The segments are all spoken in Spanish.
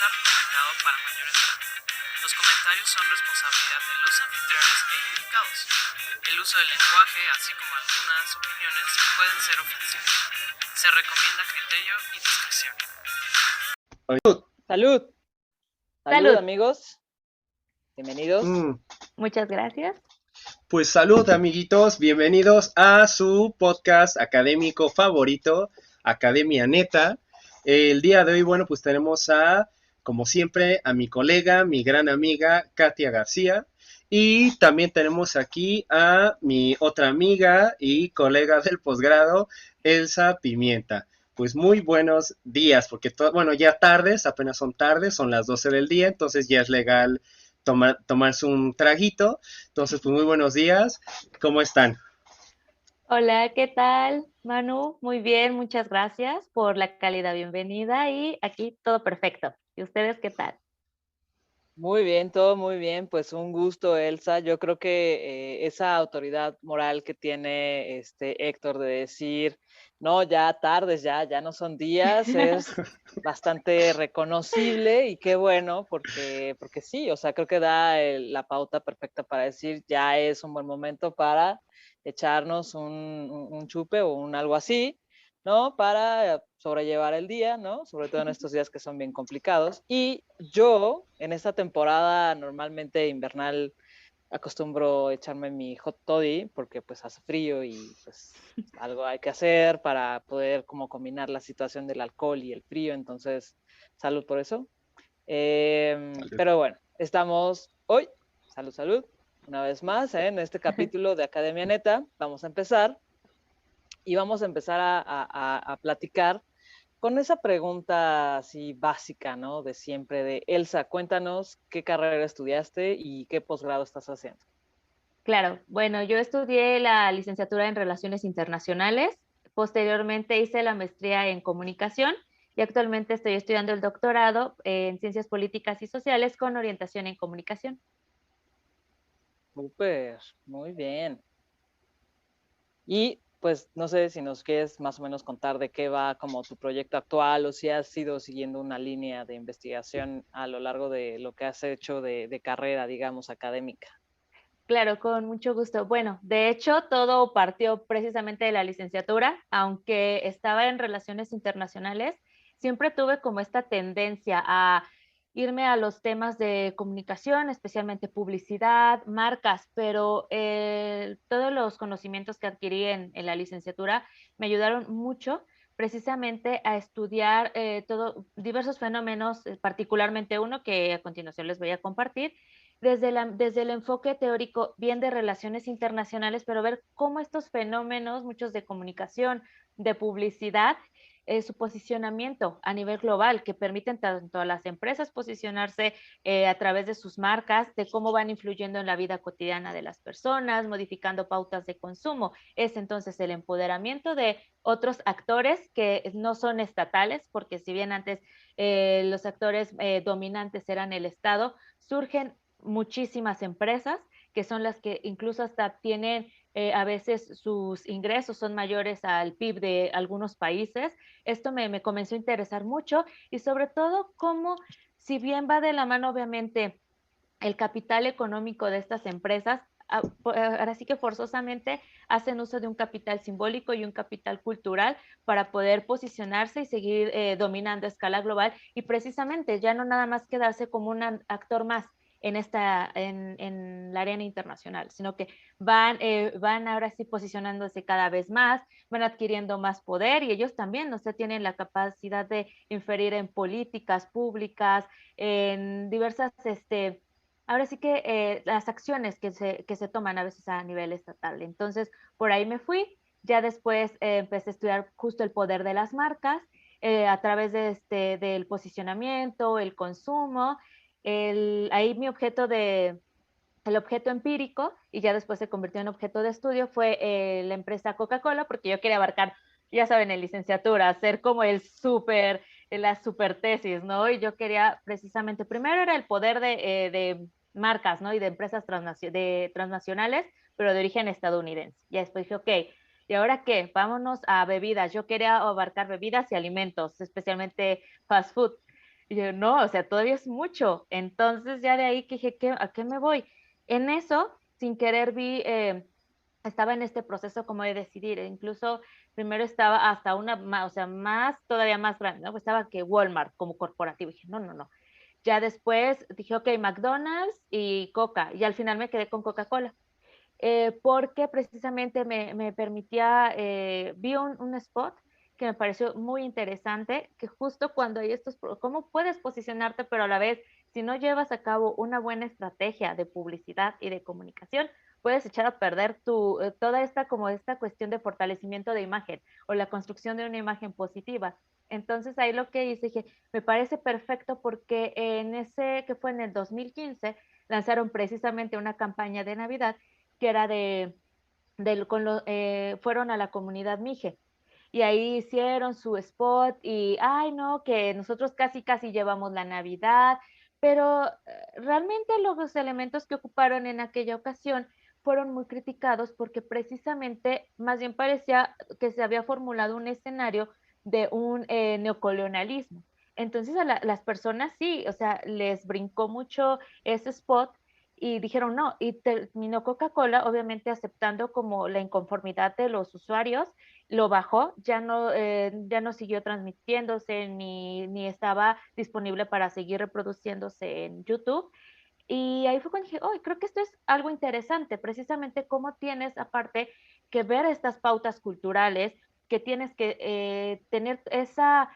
está recomendado para mayores de edad. Los comentarios son responsabilidad de los anfitriones e indicados. El uso del lenguaje, así como algunas opiniones, pueden ser ofensivos. Se recomienda criterio y discreción. Salud. Salud, Salud. amigos. Bienvenidos. Muchas gracias. Pues salud, amiguitos. Bienvenidos a su podcast académico favorito, Academia Neta. El día de hoy, bueno, pues tenemos como siempre, a mi colega, mi gran amiga, Katia García. Y también tenemos aquí a mi otra amiga y colega del posgrado, Elsa Pimienta. Pues muy buenos días, porque ya tardes, apenas son tardes, son las 12 del día, entonces ya es legal tomarse un traguito. Entonces, pues muy buenos días. ¿Cómo están? Hola, ¿qué tal, Manu? Muy bien, muchas gracias por la cálida bienvenida y aquí todo perfecto. ¿Y ustedes qué tal? Muy bien, todo muy bien. Pues un gusto, Elsa. Yo creo que esa autoridad moral que tiene Héctor de decir, no, ya tardes, ya no son días, es bastante reconocible y qué bueno, porque sí, o sea, creo que da la pauta perfecta para decir, ya es un buen momento para echarnos un chupe o un algo así, ¿no? Para sobrellevar el día, ¿no? Sobre todo en estos días que son bien complicados. Y yo, en esta temporada normalmente invernal, acostumbro echarme mi hot toddy porque pues hace frío y pues algo hay que hacer para poder como combinar la situación del alcohol y el frío. Entonces, salud por eso. Pero bueno, estamos hoy, salud, una vez más, en este capítulo de Academia Neta. Vamos a empezar y vamos a empezar a platicar con esa pregunta así básica, ¿no? De siempre, de Elsa, cuéntanos qué carrera estudiaste y qué posgrado estás haciendo. Claro, bueno, yo estudié la licenciatura en Relaciones Internacionales, posteriormente hice la maestría en Comunicación y actualmente estoy estudiando el doctorado en Ciencias Políticas y Sociales con orientación en Comunicación. Súper, muy bien. Y pues no sé si nos quieres más o menos contar de qué va como tu proyecto actual o si has ido siguiendo una línea de investigación a lo largo de lo que has hecho de carrera, digamos, académica. Claro, con mucho gusto. Bueno, de hecho, todo partió precisamente de la licenciatura, aunque estaba en relaciones internacionales, siempre tuve como esta tendencia a irme a los temas de comunicación, especialmente publicidad, marcas, pero todos los conocimientos que adquirí en la licenciatura me ayudaron mucho precisamente a estudiar diversos fenómenos, particularmente uno que a continuación les voy a compartir, desde el enfoque teórico bien de relaciones internacionales, pero ver cómo estos fenómenos, muchos de comunicación, de publicidad, su posicionamiento a nivel global, que permiten tanto a las empresas posicionarse a través de sus marcas, de cómo van influyendo en la vida cotidiana de las personas, modificando pautas de consumo. Es entonces el empoderamiento de otros actores que no son estatales, porque si bien antes los actores dominantes eran el Estado, surgen muchísimas empresas que son las que incluso hasta tienen a veces sus ingresos son mayores al PIB de algunos países. Esto me comenzó a interesar mucho y sobre todo cómo, si bien va de la mano obviamente el capital económico de estas empresas, ahora sí que forzosamente hacen uso de un capital simbólico y un capital cultural para poder posicionarse y seguir dominando a escala global y precisamente ya no nada más quedarse como un actor más en la arena internacional, sino que van ahora sí posicionándose cada vez más, van adquiriendo más poder y ellos también, o sea, tienen la capacidad de inferir en políticas públicas, en diversas, ahora sí que las acciones que se toman a veces a nivel estatal. Entonces, por ahí me fui, ya después empecé a estudiar justo el poder de las marcas a través del posicionamiento, el consumo, ahí mi el objeto empírico y ya después se convirtió en objeto de estudio fue la empresa Coca-Cola porque yo quería abarcar, ya saben, en licenciatura, hacer como la super tesis, ¿no? Y yo quería precisamente, primero era el poder de marcas, ¿no? Y de empresas transnacionales, pero de origen estadounidense. Ya después dije, ok, ¿y ahora qué? Vámonos a bebidas. Yo quería abarcar bebidas y alimentos, especialmente fast food. Y yo, no, o sea, todavía es mucho. Entonces ya de ahí que dije, ¿a qué me voy? En eso, sin querer vi, estaba en este proceso como de decidir, incluso primero estaba hasta o sea, todavía más grande, ¿no? Pues estaba que Walmart como corporativo. Y dije, no, no, no. Ya después dije, ok, McDonald's y Coca, y al final me quedé con Coca-Cola. Porque precisamente me permitía, vi un spot que me pareció muy interesante, que justo cuando hay ¿cómo puedes posicionarte, pero a la vez, si no llevas a cabo una buena estrategia de publicidad y de comunicación, puedes echar a perder toda esta cuestión de fortalecimiento de imagen o la construcción de una imagen positiva. Entonces ahí lo que hice, dije, me parece perfecto porque que fue en el 2015, lanzaron precisamente una campaña de Navidad que era fueron a la comunidad Mije y ahí hicieron su spot y, ay, no, que nosotros casi, casi llevamos la Navidad, pero realmente los elementos que ocuparon en aquella ocasión fueron muy criticados porque precisamente más bien parecía que se había formulado un escenario de un neocolonialismo. Entonces las personas sí, o sea, les brincó mucho ese spot y dijeron no, y terminó Coca-Cola obviamente aceptando como la inconformidad de los usuarios, lo bajó, ya no siguió transmitiéndose ni estaba disponible para seguir reproduciéndose en YouTube. Y ahí fue cuando dije, oh, creo que esto es algo interesante, precisamente cómo tienes aparte que ver estas pautas culturales, que tienes que tener esa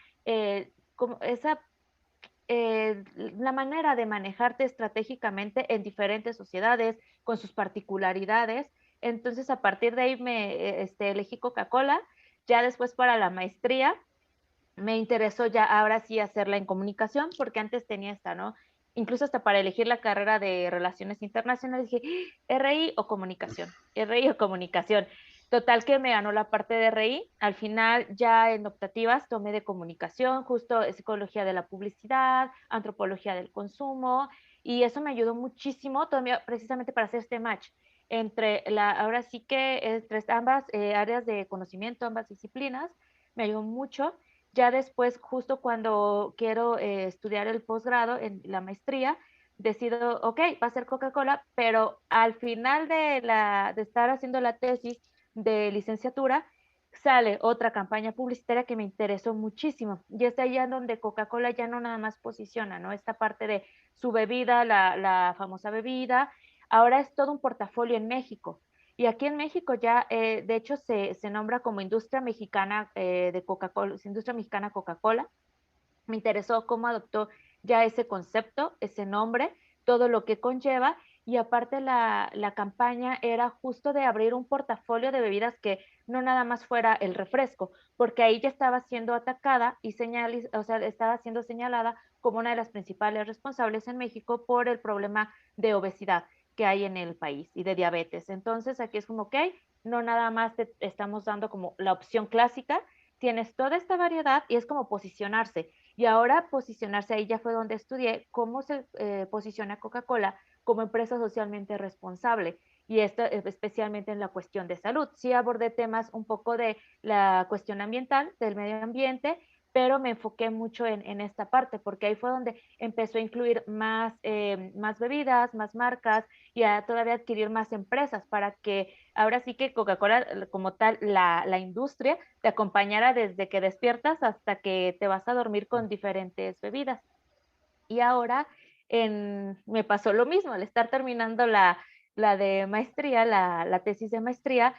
la manera de manejarte estratégicamente en diferentes sociedades, con sus particularidades. Entonces, a partir de ahí elegí Coca-Cola. Ya después para la maestría, me interesó ya ahora sí hacerla en comunicación, porque antes tenía esta, ¿no? Incluso hasta para elegir la carrera de Relaciones Internacionales, dije, RI o comunicación, RI o comunicación. Total que me ganó la parte de RI. Al final, ya en optativas, tomé de comunicación, justo psicología de la publicidad, antropología del consumo, y eso me ayudó muchísimo todavía precisamente para hacer este match ahora sí que entre ambas áreas de conocimiento, ambas disciplinas, me ayudó mucho. Ya después, justo cuando quiero estudiar el posgrado en la maestría, decido, ok, va a ser Coca-Cola, pero al final de estar haciendo la tesis de licenciatura, sale otra campaña publicitaria que me interesó muchísimo. Y es allá donde Coca-Cola ya no nada más posiciona, ¿no? Esta parte de su bebida, la famosa bebida, ahora es todo un portafolio en México. Y aquí en México ya, de hecho, se nombra como industria mexicana de Coca-Cola, industria mexicana Coca-Cola. Me interesó cómo adoptó ya ese concepto, ese nombre, todo lo que conlleva. Y aparte la campaña era justo de abrir un portafolio de bebidas que no nada más fuera el refresco, porque ahí ya estaba siendo atacada y o sea, estaba siendo señalada como una de las principales responsables en México por el problema de obesidad que hay en el país y de diabetes. Entonces aquí es como, ok, no nada más te estamos dando como la opción clásica, tienes toda esta variedad y es como posicionarse. Y ahora posicionarse ahí ya fue donde estudié cómo se posiciona Coca-Cola como empresa socialmente responsable. Y esto especialmente en la cuestión de salud. Sí abordé temas un poco de la cuestión ambiental, del medio ambiente, pero me enfoqué mucho en esta parte, porque ahí fue donde empezó a incluir más bebidas, más marcas y a todavía adquirir más empresas para que ahora sí que Coca-Cola como tal, la industria, te acompañara desde que despiertas hasta que te vas a dormir con diferentes bebidas. Y ahora me pasó lo mismo, al estar terminando la de maestría, la tesis de maestría,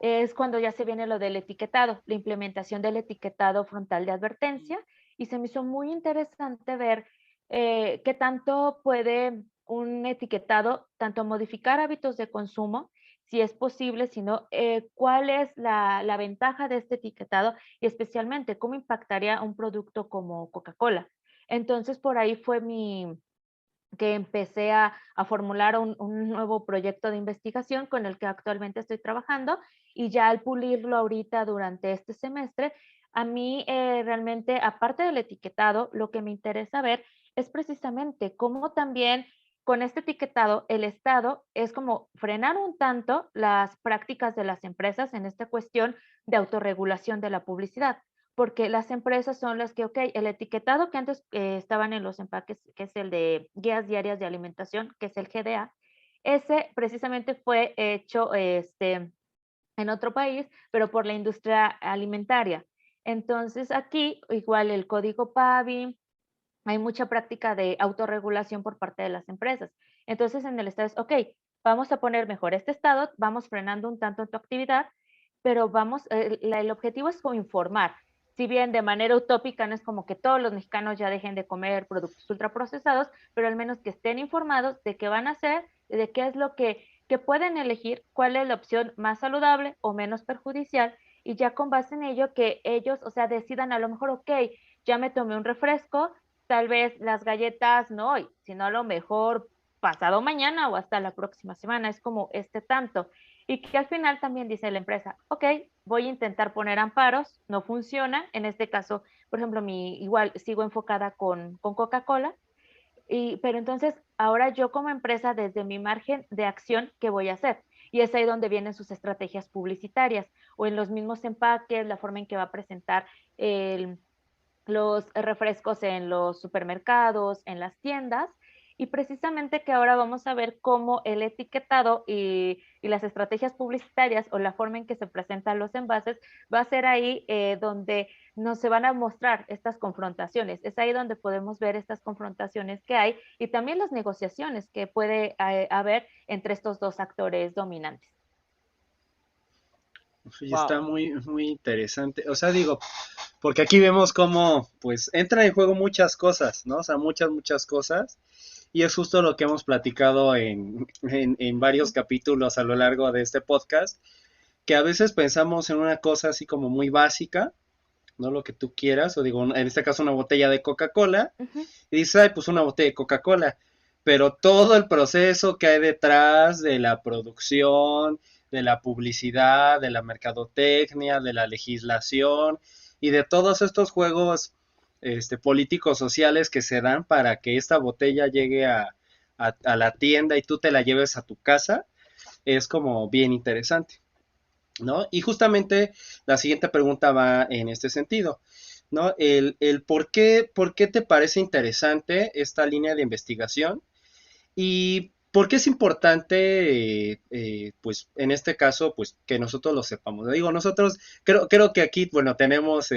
es cuando ya se viene lo del etiquetado, la implementación del etiquetado frontal de advertencia, y se me hizo muy interesante ver qué tanto puede un etiquetado tanto modificar hábitos de consumo, si es posible, sino cuál es la ventaja de este etiquetado y especialmente cómo impactaría un producto como Coca-Cola. Entonces, por ahí fue que empecé a formular un nuevo proyecto de investigación con el que actualmente estoy trabajando y ya al pulirlo ahorita durante este semestre, a mí realmente, aparte del etiquetado, lo que me interesa ver es precisamente cómo también con este etiquetado el Estado es como frenar un tanto las prácticas de las empresas en esta cuestión de autorregulación de la publicidad. porque las empresas son las que, ok, el etiquetado que antes estaban en los empaques, que es el de guías diarias de alimentación, que es el GDA, ese precisamente fue hecho en otro país, pero por la industria alimentaria. Entonces aquí igual el código PAVI, hay mucha práctica de autorregulación por parte de las empresas. Entonces en el estado es, ok, vamos a poner mejor este estado, vamos frenando un tanto tu actividad, pero vamos, el objetivo es como informar. Si bien de manera utópica no es como que todos los mexicanos ya dejen de comer productos ultraprocesados, pero al menos que estén informados de qué van a hacer, de qué es lo que pueden elegir, cuál es la opción más saludable o menos perjudicial, y ya con base en ello que ellos, o sea, decidan a lo mejor, ok, ya me tomé un refresco, tal vez las galletas no hoy, sino a lo mejor pasado mañana o hasta la próxima semana, es como este tanto. Y que al final también dice la empresa, ok, voy a intentar poner amparos, no funciona, en este caso, por ejemplo, igual sigo enfocada con Coca-Cola, pero entonces ahora yo como empresa, desde mi margen de acción, ¿qué voy a hacer? Y es ahí donde vienen sus estrategias publicitarias o en los mismos empaques, la forma en que va a presentar el, los refrescos en los supermercados, en las tiendas, y precisamente que ahora vamos a ver cómo el etiquetado y las estrategias publicitarias o la forma en que se presentan los envases va a ser ahí donde nos se van a mostrar estas confrontaciones. Es ahí donde podemos ver estas confrontaciones que hay y también las negociaciones que puede haber entre estos dos actores dominantes. Y está Wow. muy, muy interesante. O sea, digo, porque aquí vemos cómo, pues, entran en juego muchas cosas, ¿no? O sea, muchas, muchas cosas. Y es justo lo que hemos platicado en varios capítulos a lo largo de este podcast, que a veces pensamos en una cosa así como muy básica, ¿no? Lo que tú quieras, o digo, en este caso una botella de Coca-Cola, Uh -huh. y dices, ay, pues una botella de Coca-Cola, pero todo el proceso que hay detrás de la producción, de la publicidad, de la mercadotecnia, de la legislación y de todos estos juegos políticos sociales que se dan para que esta botella llegue a la tienda y tú te la lleves a tu casa, es como bien interesante, ¿no? Y justamente la siguiente pregunta va en este sentido, ¿no? El por qué te parece interesante esta línea de investigación y por qué es importante, pues en este caso, pues que nosotros lo sepamos. Digo, nosotros creo que aquí, bueno, tenemos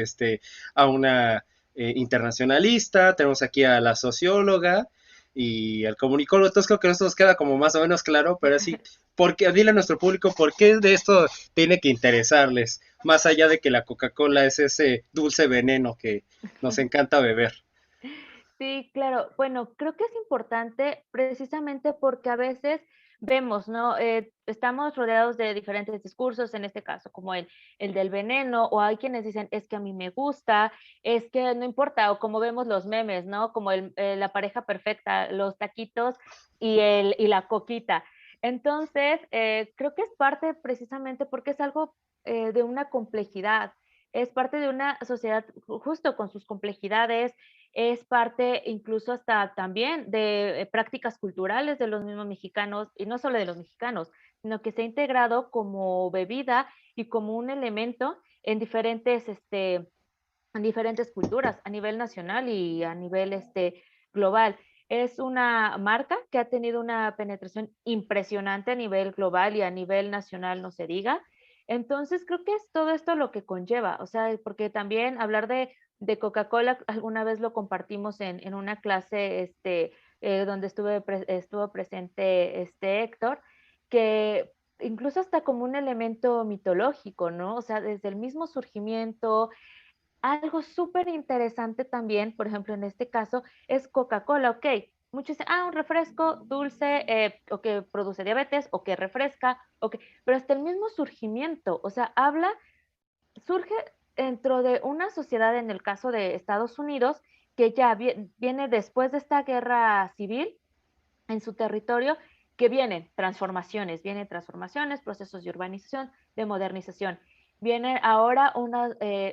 a una internacionalista, tenemos aquí a la socióloga y al comunicólogo, entonces creo que esto nos queda como más o menos claro, pero así, porque dile a nuestro público por qué de esto tiene que interesarles, más allá de que la Coca-Cola es ese dulce veneno que nos encanta beber. Sí, claro. Bueno, creo que es importante precisamente porque a veces vemos, ¿no? Estamos rodeados de diferentes discursos, en este caso, como el del veneno, o hay quienes dicen, es que a mí me gusta, es que no importa, o como vemos los memes, ¿no? Como la pareja perfecta, los taquitos y la coquita. Entonces, creo que es parte precisamente porque es algo de una complejidad, es parte de una sociedad justo con sus complejidades, es parte incluso hasta también de prácticas culturales de los mismos mexicanos, y no solo de los mexicanos, sino que se ha integrado como bebida y como un elemento en diferentes culturas, a nivel nacional y a nivel global. Es una marca que ha tenido una penetración impresionante a nivel global y a nivel nacional, no se diga. Entonces, creo que es todo esto lo que conlleva, o sea, porque también hablar de Coca-Cola, alguna vez lo compartimos en una clase donde estuvo presente Héctor, que incluso hasta como un elemento mitológico, ¿no? O sea, desde el mismo surgimiento, algo súper interesante también, por ejemplo, en este caso, es Coca-Cola, ok. Muchos dicen, un refresco dulce o que produce diabetes o que refresca, okay. Pero hasta el mismo surgimiento, o sea, surge dentro de una sociedad, en el caso de Estados Unidos, que ya viene después de esta guerra civil en su territorio, que vienen transformaciones, procesos de urbanización, de modernización. Viene ahora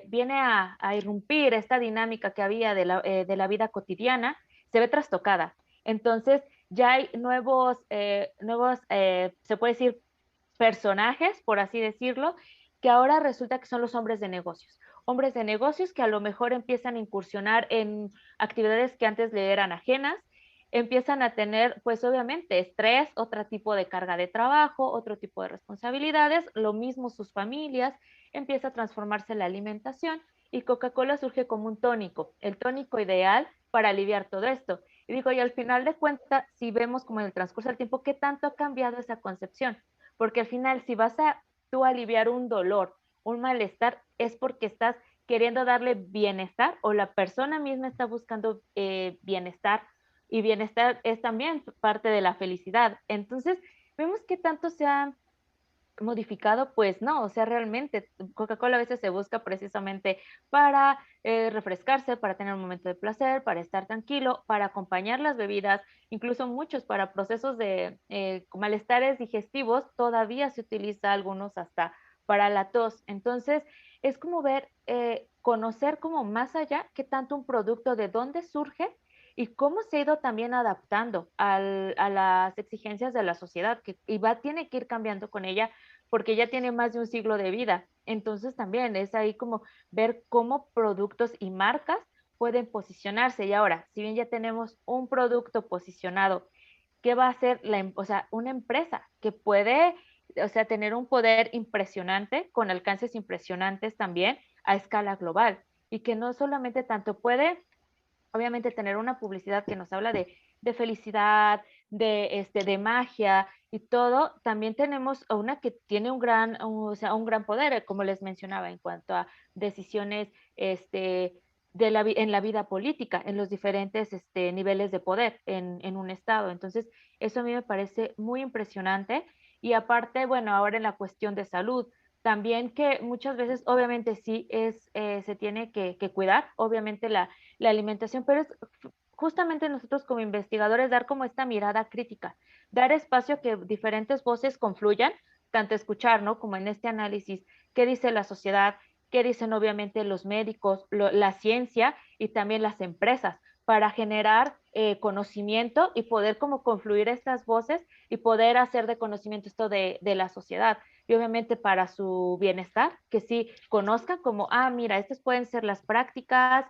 viene a irrumpir esta dinámica que había de la vida cotidiana, se ve trastocada. Entonces, ya hay nuevos se puede decir, personajes, por así decirlo, que ahora resulta que son los hombres de negocios que a lo mejor empiezan a incursionar en actividades que antes le eran ajenas, empiezan a tener, pues obviamente, estrés, otro tipo de carga de trabajo, otro tipo de responsabilidades, lo mismo sus familias, empieza a transformarse la alimentación y Coca-Cola surge como un tónico, el tónico ideal para aliviar todo esto. Y digo, y al final de cuentas, si vemos como en el transcurso del tiempo, ¿qué tanto ha cambiado esa concepción? Porque al final, si vas a tú aliviar un dolor, un malestar, es porque estás queriendo darle bienestar o la persona misma está buscando bienestar y bienestar es también parte de la felicidad. Entonces, vemos que tanto se ha modificado, pues no, o sea, realmente Coca-Cola a veces se busca precisamente para refrescarse, para tener un momento de placer, para estar tranquilo, para acompañar las bebidas, incluso muchos para procesos de malestares digestivos, todavía se utiliza algunos hasta para la tos. Entonces, es como ver, conocer como más allá qué tanto un producto, de dónde surge y cómo se ha ido también adaptando a las exigencias de la sociedad, que y tiene que ir cambiando con ella porque ya tiene más de un siglo de vida. Entonces también es ahí como ver cómo productos y marcas pueden posicionarse. Y ahora, si bien ya tenemos un producto posicionado, ¿qué va a hacer o sea, una empresa que puede, o sea, tener un poder impresionante, con alcances impresionantes también a escala global? Y que no solamente tanto puede obviamente tener una publicidad que nos habla de felicidad, de magia y todo, también tenemos una que tiene o sea, un gran poder, como les mencionaba, en cuanto a decisiones en la vida política, en los diferentes niveles de poder en un estado. Entonces, eso a mí me parece muy impresionante. Y aparte, bueno, ahora en la cuestión de salud, también que muchas veces, obviamente sí, se tiene que cuidar, obviamente la alimentación, pero es justamente nosotros como investigadores dar como esta mirada crítica, dar espacio a que diferentes voces confluyan, tanto escuchar, ¿no? Como en este análisis, qué dice la sociedad, qué dicen obviamente los médicos, la ciencia y también las empresas para generar conocimiento y poder como confluir estas voces y poder hacer de conocimiento esto de la sociedad y obviamente para su bienestar, que sí conozcan como, mira, estas pueden ser las prácticas,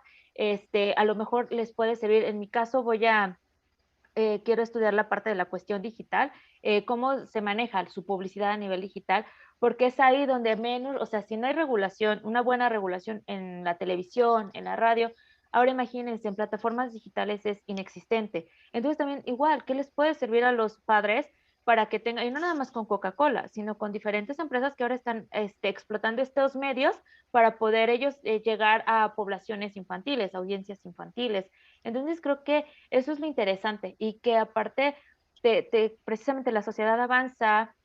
a lo mejor les puede servir. En mi caso quiero estudiar la parte de la cuestión digital, cómo se maneja su publicidad a nivel digital, porque es ahí donde menos, o sea, si no hay regulación, una buena regulación en la televisión, en la radio, ahora imagínense, en plataformas digitales es inexistente. Entonces también igual, ¿qué les puede servir a los padres para que tengan, y no nada más con Coca-Cola, sino con diferentes empresas que ahora están explotando estos medios para poder ellos llegar a poblaciones infantiles, audiencias infantiles? Entonces creo que eso es lo interesante y que aparte precisamente la sociedad avanza,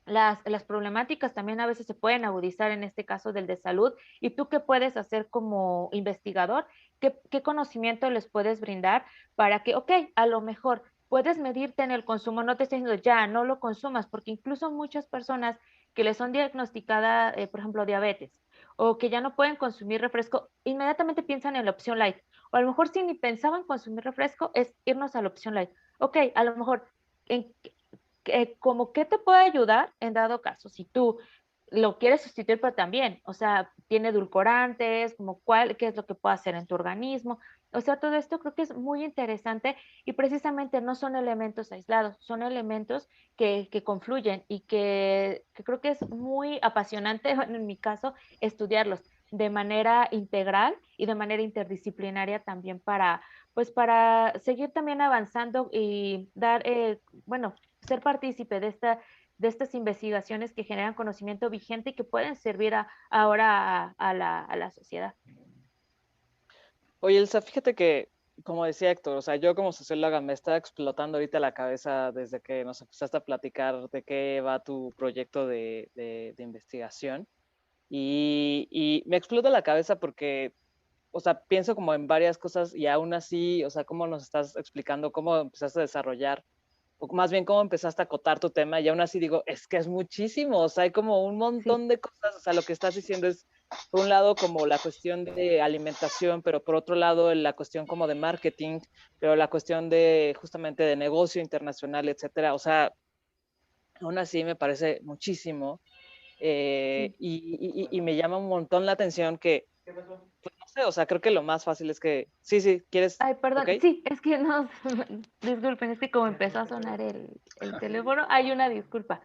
las problemáticas también a veces se pueden agudizar en este caso del de salud. ¿Y tú qué puedes hacer como investigador? ¿Qué conocimiento les puedes brindar para que, ok, a lo mejor puedes medirte en el consumo, no te estoy diciendo ya, no lo consumas, porque incluso muchas personas que les son diagnosticadas, por ejemplo, diabetes, o que ya no pueden consumir refresco, inmediatamente piensan en la opción light. O a lo mejor si ni pensaban consumir refresco, es irnos a la opción light. Ok, a lo mejor, ¿en como qué te puede ayudar en dado caso? Si tú lo quieres sustituir, pero también, o sea, tiene edulcorantes, como qué es lo que puede hacer en tu organismo. O sea, todo esto creo que es muy interesante y precisamente no son elementos aislados, son elementos que confluyen y que creo que es muy apasionante, bueno, en mi caso, estudiarlos de manera integral y de manera interdisciplinaria también pues para seguir también avanzando y dar, bueno, ser partícipe de estas investigaciones que generan conocimiento vigente y que pueden servir ahora a la sociedad. Oye, Elsa, fíjate que, como decía Héctor, o sea, yo como socióloga me está explotando ahorita la cabeza desde que nos empezaste a platicar de qué va tu proyecto de investigación. Y me explota la cabeza porque, o sea, pienso como en varias cosas y aún así, o sea, cómo nos estás explicando, cómo empezaste a desarrollar, o más bien cómo empezaste a acotar tu tema y aún así digo, es que es muchísimo, o sea, hay como un Sí. montón de cosas, o sea, lo que estás diciendo es, por un lado, como la cuestión de alimentación, pero por otro lado, la cuestión como de marketing, pero la cuestión de justamente de negocio internacional, etcétera, o sea, aún así me parece muchísimo. Sí. y me llama un montón la atención que, pues no sé, o sea, creo que lo más fácil es que, sí, ¿quieres? Ay, perdón, ¿Ok? sí, es que no, disculpen, es que como empezó a sonar el teléfono, hay una disculpa.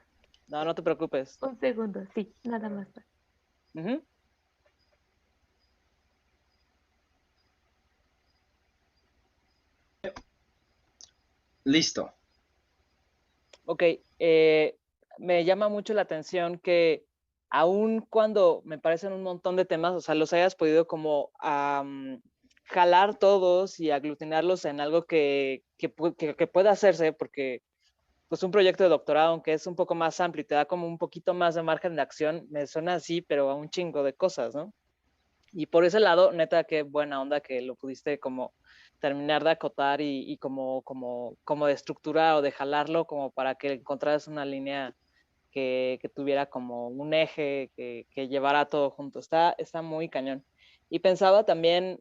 No, no te preocupes. Un segundo, sí, nada más. Ujú. Listo. Ok, me llama mucho la atención que aun cuando me parecen un montón de temas, o sea, los hayas podido como jalar todos y aglutinarlos en algo que pueda hacerse, porque pues un proyecto de doctorado, aunque es un poco más amplio y te da como un poquito más de margen de acción, me suena así, pero a un chingo de cosas, ¿no? Y por ese lado, neta, qué buena onda que lo pudiste como terminar de acotar y como de estructurar o de jalarlo como para que encontraras una línea que tuviera como un eje que llevara todo junto. Está muy cañón. Y pensaba también,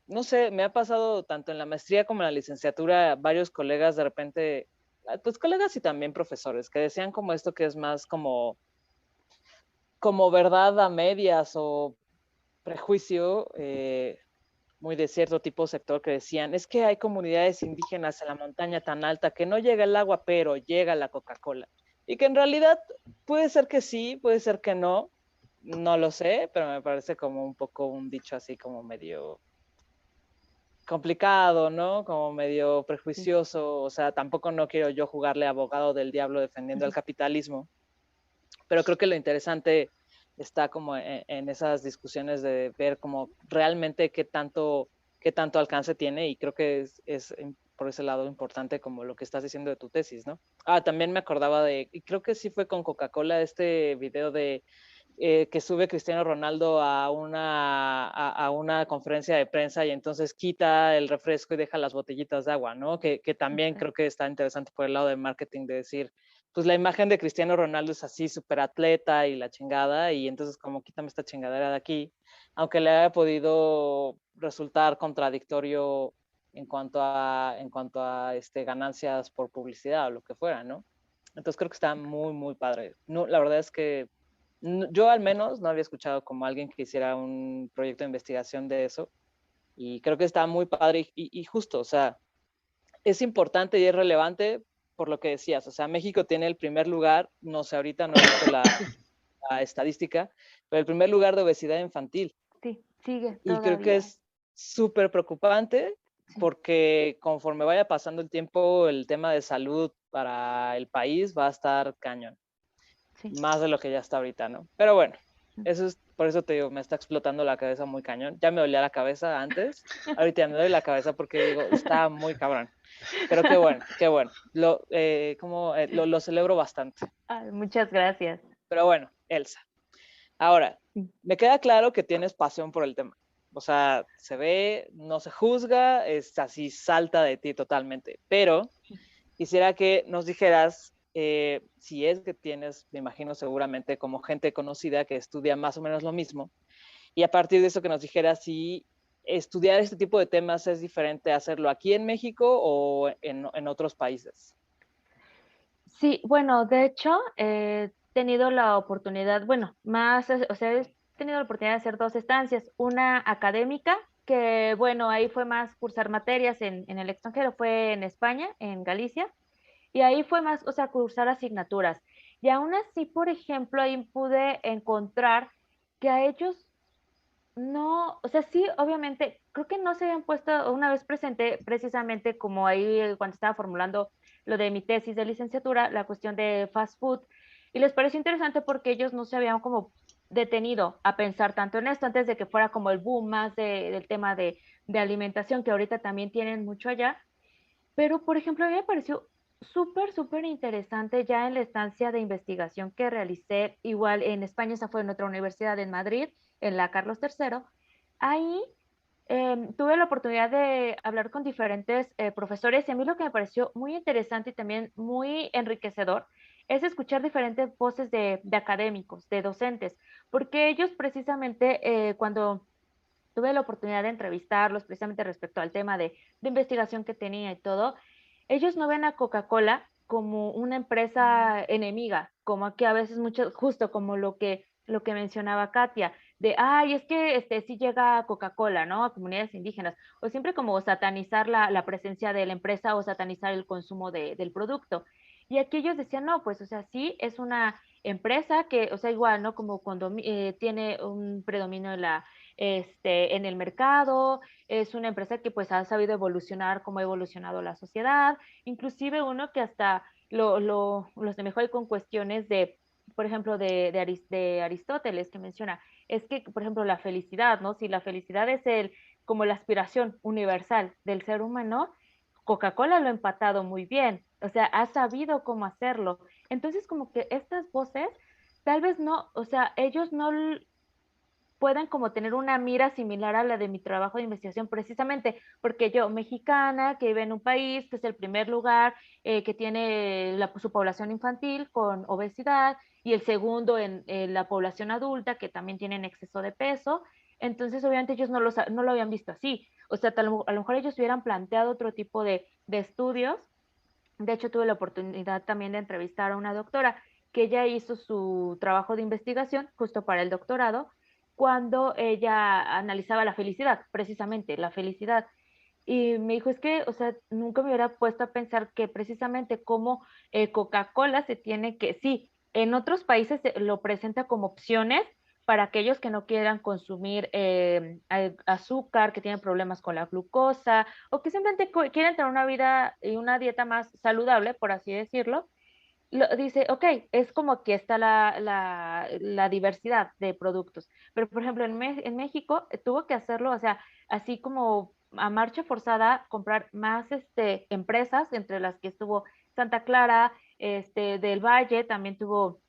no sé, me ha pasado tanto en la maestría como en la licenciatura, varios colegas de repente, pues colegas y también profesores, que decían como esto que es más como verdad a medias o prejuicio muy de cierto tipo de sector que decían, es que hay comunidades indígenas en la montaña tan alta que no llega el agua, pero llega la Coca-Cola. Y que en realidad puede ser que sí, puede ser que no, no lo sé, pero me parece como un poco un dicho así como medio complicado, ¿no? Como medio Sí. prejuicioso, o sea, tampoco no quiero yo jugarle abogado del diablo defendiendo al capitalismo, pero creo que lo interesante está como en esas discusiones de ver como realmente qué tanto alcance tiene y creo que es por ese lado importante como lo que estás diciendo de tu tesis, ¿no? Ah, también me acordaba y creo que sí fue con Coca-Cola este video de que sube Cristiano Ronaldo a una conferencia de prensa y entonces quita el refresco y deja las botellitas de agua, ¿no? Que también creo que está interesante por el lado de marketing de decir, pues la imagen de Cristiano Ronaldo es así súper atleta y la chingada, y entonces como quítame esta chingadera de aquí, aunque le haya podido resultar contradictorio en cuanto a ganancias por publicidad o lo que fuera, ¿no? Entonces creo que está muy, muy padre. No, la verdad es que yo al menos no había escuchado como alguien que hiciera un proyecto de investigación de eso y creo que está muy padre y justo, o sea, es importante y es relevante por lo que decías, o sea, México tiene el primer lugar, no sé, ahorita no he visto la estadística, pero el primer lugar de obesidad infantil Sí, sigue y creo que todavía. es súper preocupante Sí, porque conforme vaya pasando el tiempo, el tema de salud para el país va a estar cañón sí. más de lo que ya está ahorita, ¿no? Pero bueno, por eso te digo, me está explotando la cabeza muy cañón. Ya me dolía la cabeza antes, ahorita ya me duele la cabeza porque digo, está muy cabrón. Pero qué bueno. Lo celebro bastante. Ay, muchas gracias. Pero bueno, Elsa. Ahora, Sí. me queda claro que tienes pasión por el tema. O sea, se ve, no se juzga, es así, salta de ti totalmente. Pero quisiera que nos dijeras si es que tienes, me imagino seguramente como gente conocida que estudia más o menos lo mismo, y a partir de eso que nos dijeras si estudiar este tipo de temas es diferente hacerlo aquí en México o en otros países. Sí, bueno, de hecho, he tenido la oportunidad, bueno, más, o sea, he tenido la oportunidad de hacer dos estancias, una académica, que bueno, ahí fue más cursar materias en el extranjero, fue en España, en Galicia, y ahí fue más, o sea, cursar asignaturas. Y aún así, por ejemplo, ahí pude encontrar que a ellos no, o sea, sí, obviamente, creo que no se habían puesto, una vez presenté precisamente como ahí cuando estaba formulando lo de mi tesis de licenciatura, la cuestión de fast food, y les pareció interesante porque ellos no se habían como detenido a pensar tanto en esto antes de que fuera como el boom más del tema de alimentación que ahorita también tienen mucho allá. Pero, por ejemplo, a mí me pareció súper, súper interesante ya en la estancia de investigación que realicé, igual en España, esa fue en otra universidad en Madrid, en la Carlos III. Ahí tuve la oportunidad de hablar con diferentes profesores y a mí lo que me pareció muy interesante y también muy enriquecedor es escuchar diferentes voces de académicos, de docentes, porque ellos precisamente cuando tuve la oportunidad de entrevistarlos precisamente respecto al tema de investigación que tenía y todo, ellos no ven a Coca-Cola como una empresa enemiga, como que a veces muchas, justo como lo que mencionaba Katia, de, ay, es que sí llega Coca-Cola, ¿no? A comunidades indígenas, o siempre como satanizar la presencia de la empresa o satanizar el consumo del producto. Y aquí ellos decían, no, pues, o sea, sí, es una empresa que, o sea, igual, ¿no? Como cuando tiene un predominio en el mercado, es una empresa que pues ha sabido evolucionar como ha evolucionado la sociedad, inclusive uno que hasta lo asemejó ahí con cuestiones de, por ejemplo, de Aristóteles, que menciona, es que, por ejemplo, la felicidad, ¿no? Si la felicidad es como la aspiración universal del ser humano, Coca-Cola lo ha empatado muy bien, o sea, ha sabido cómo hacerlo. Entonces, como que estas voces, tal vez no, o sea, ellos no puedan como tener una mira similar a la de mi trabajo de investigación, precisamente porque yo, mexicana, que vive en un país que es el primer lugar que tiene su población infantil con obesidad y el segundo en la población adulta que también tienen exceso de peso, entonces obviamente ellos no lo habían visto así. O sea, a lo mejor ellos hubieran planteado otro tipo de estudios. De hecho, tuve la oportunidad también de entrevistar a una doctora que ella hizo su trabajo de investigación justo para el doctorado, cuando ella analizaba la felicidad, precisamente la felicidad. Y me dijo, es que, o sea, nunca me hubiera puesto a pensar que precisamente como Coca-Cola se tiene que, sí, en otros países lo presenta como opciones para aquellos que no quieran consumir azúcar, que tienen problemas con la glucosa o que simplemente quieren tener una vida y una dieta más saludable, por así decirlo. Dice, ok, es como que está la diversidad de productos, pero por ejemplo en México tuvo que hacerlo, o sea, así como a marcha forzada, comprar más empresas, entre las que estuvo Santa Clara, del Valle, también tuvo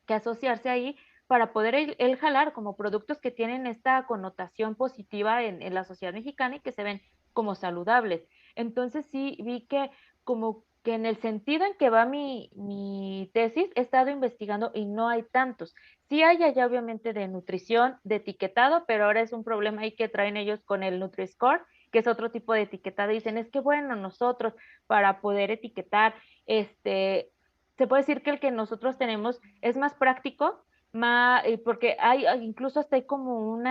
que asociarse ahí para poder él jalar como productos que tienen esta connotación positiva en la sociedad mexicana y que se ven como saludables. Entonces sí vi que como que en el sentido en que va mi tesis, he estado investigando y no hay tantos. Sí hay allá obviamente de nutrición, de etiquetado, pero ahora es un problema ahí que traen ellos con el Nutri-Score, que es otro tipo de etiquetado. Dicen, es que bueno, nosotros para poder etiquetar, se puede decir que el que nosotros tenemos es más práctico, porque incluso hasta hay como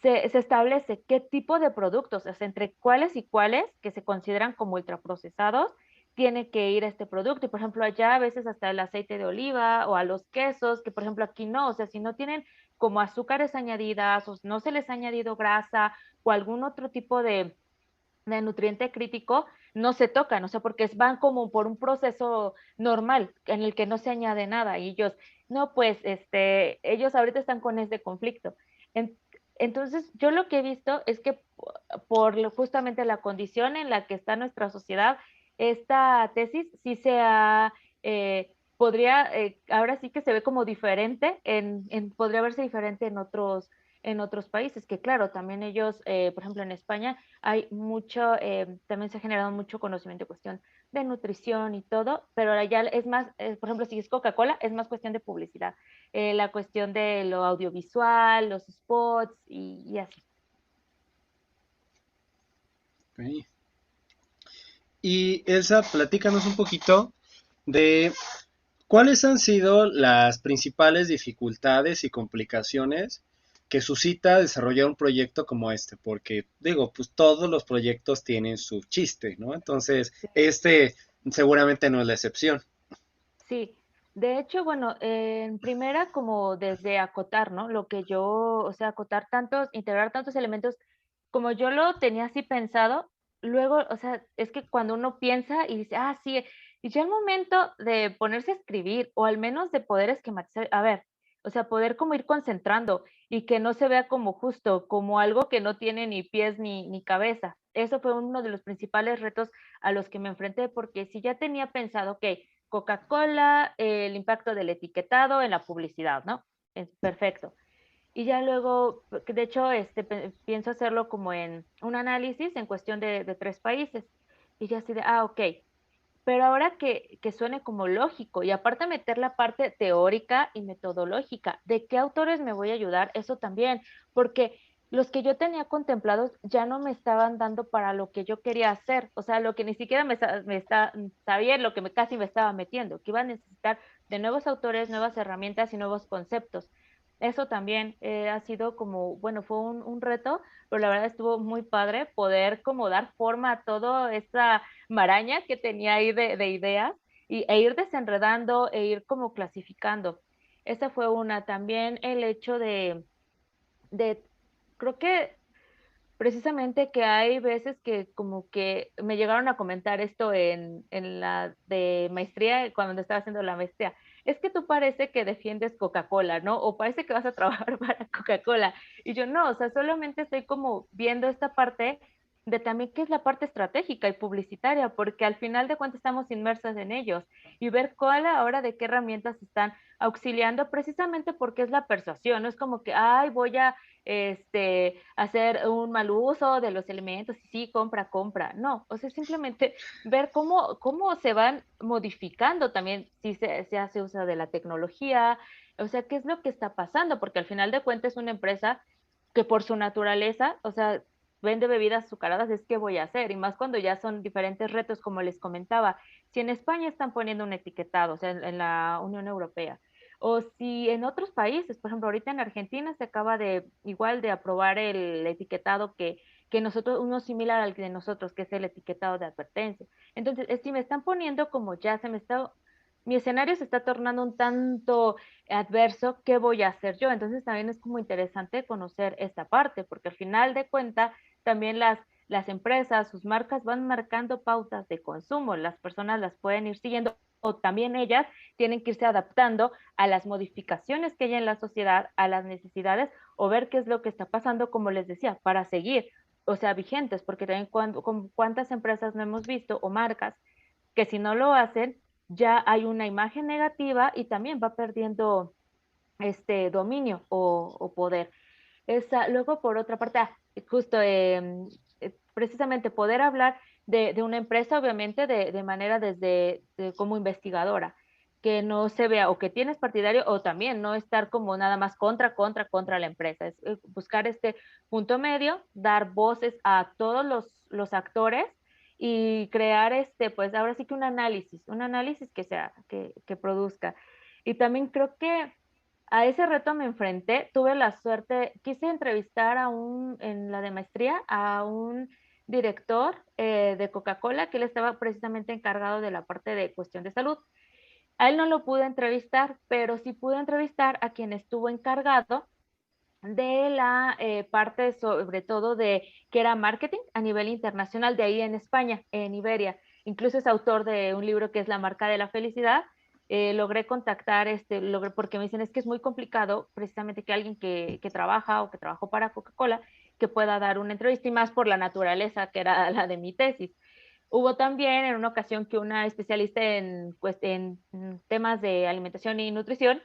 se establece qué tipo de productos, o sea, entre cuáles y cuáles que se consideran como ultraprocesados, tiene que ir este producto. Y por ejemplo, allá a veces hasta el aceite de oliva o a los quesos, que por ejemplo aquí no, o sea, si no tienen como azúcares añadidas o no se les ha añadido grasa o algún otro tipo de nutriente crítico, no se tocan, o sea, porque van como por un proceso normal en el que no se añade nada y ellos, no, pues, ellos ahorita están con este conflicto. En, entonces, yo lo que he visto es que justamente la condición en la que está nuestra sociedad, esta tesis sí ahora sí que se ve como diferente, podría verse diferente en otros países, que claro, también ellos, por ejemplo, en España, hay mucho, también se ha generado mucho conocimiento en cuestión de nutrición y todo, pero ahora ya es más, por ejemplo, si es Coca-Cola, es más cuestión de publicidad, la cuestión de lo audiovisual, los spots y así. Ok. Y Elsa, platícanos un poquito de cuáles han sido las principales dificultades y complicaciones que suscita desarrollar un proyecto como este, porque digo, pues todos los proyectos tienen su chiste, ¿no? Entonces, este seguramente no es la excepción. Sí, de hecho, bueno, en primera como desde acotar, ¿no? Lo que yo, o sea, integrar tantos elementos como yo lo tenía así pensado, luego, o sea, es que cuando uno piensa y dice, ah, sí, y ya el momento de ponerse a escribir o al menos de poder esquematizar, a ver, o sea, poder como ir concentrando y que no se vea como justo, como algo que no tiene ni pies ni cabeza. Eso fue uno de los principales retos a los que me enfrenté, porque si ya tenía pensado, ok, Coca-Cola, el impacto del etiquetado en la publicidad, ¿no? Es perfecto. Y ya luego, de hecho, pienso hacerlo como en un análisis en cuestión de 3 países. Y ya así de, ok, pero ahora que suene como lógico y aparte meter la parte teórica y metodológica, ¿de qué autores me voy a ayudar? Eso también, porque los que yo tenía contemplados ya no me estaban dando para lo que yo quería hacer, o sea, lo que ni siquiera sabía en lo que casi me estaba metiendo, que iba a necesitar de nuevos autores, nuevas herramientas y nuevos conceptos. Eso también ha sido como, bueno, fue un reto, pero la verdad estuvo muy padre poder como dar forma a toda esta maraña que tenía ahí de ideas e ir desenredando e ir como clasificando. Esa fue una. También el hecho de creo que precisamente que hay veces que como que me llegaron a comentar esto en la de maestría, cuando estaba haciendo la maestría. Es que tú parece que defiendes Coca-Cola, ¿no? O parece que vas a trabajar para Coca-Cola. Y yo no, o sea, solamente estoy como viendo esta parte de también qué es la parte estratégica y publicitaria, porque al final de cuentas estamos inmersas en ellos y ver cuál ahora de qué herramientas están auxiliando precisamente porque es la persuasión, no es como que, ay, voy a hacer un mal uso de los elementos y sí, compra, compra. No, o sea, simplemente ver cómo se van modificando también si se hace uso de la tecnología, o sea, qué es lo que está pasando, porque al final de cuentas es una empresa que por su naturaleza, o sea, vende bebidas azucaradas, es que voy a hacer, y más cuando ya son diferentes retos, como les comentaba. Si en España están poniendo un etiquetado, o sea, en la Unión Europea, o si en otros países, por ejemplo, ahorita en Argentina se acaba de igual de aprobar el etiquetado que nosotros, uno similar al de nosotros, que es el etiquetado de advertencia. Entonces, si me están poniendo como ya mi escenario se está tornando un tanto adverso, ¿qué voy a hacer yo? Entonces también es como interesante conocer esta parte, porque al final de cuentas también las empresas, sus marcas van marcando pautas de consumo, las personas las pueden ir siguiendo o también ellas tienen que irse adaptando a las modificaciones que hay en la sociedad, a las necesidades o ver qué es lo que está pasando, como les decía, para seguir, o sea, vigentes, porque también cuántas empresas no hemos visto o marcas que si no lo hacen, ya hay una imagen negativa y también va perdiendo dominio o poder. Luego, por otra parte, justo precisamente poder hablar de una empresa, obviamente, de manera como investigadora, que no se vea o que tienes partidario o también no estar como nada más contra la empresa. Es buscar este punto medio, dar voces a todos los actores y crear pues ahora sí que un análisis que produzca. Y también creo que a ese reto me enfrenté, tuve la suerte, quise entrevistar en la de maestría a un director de Coca-Cola que él estaba precisamente encargado de la parte de cuestión de salud. A él no lo pude entrevistar, pero sí pude entrevistar a quien estuvo encargado de la parte sobre todo de que era marketing a nivel internacional de ahí en España, en Iberia. Incluso es autor de un libro que es La marca de la felicidad. Logré contactar, porque me dicen es que es muy complicado precisamente que alguien que trabaja o que trabajó para Coca-Cola que pueda dar una entrevista y más por la naturaleza que era la de mi tesis. Hubo también en una ocasión que una especialista en temas de alimentación y nutrición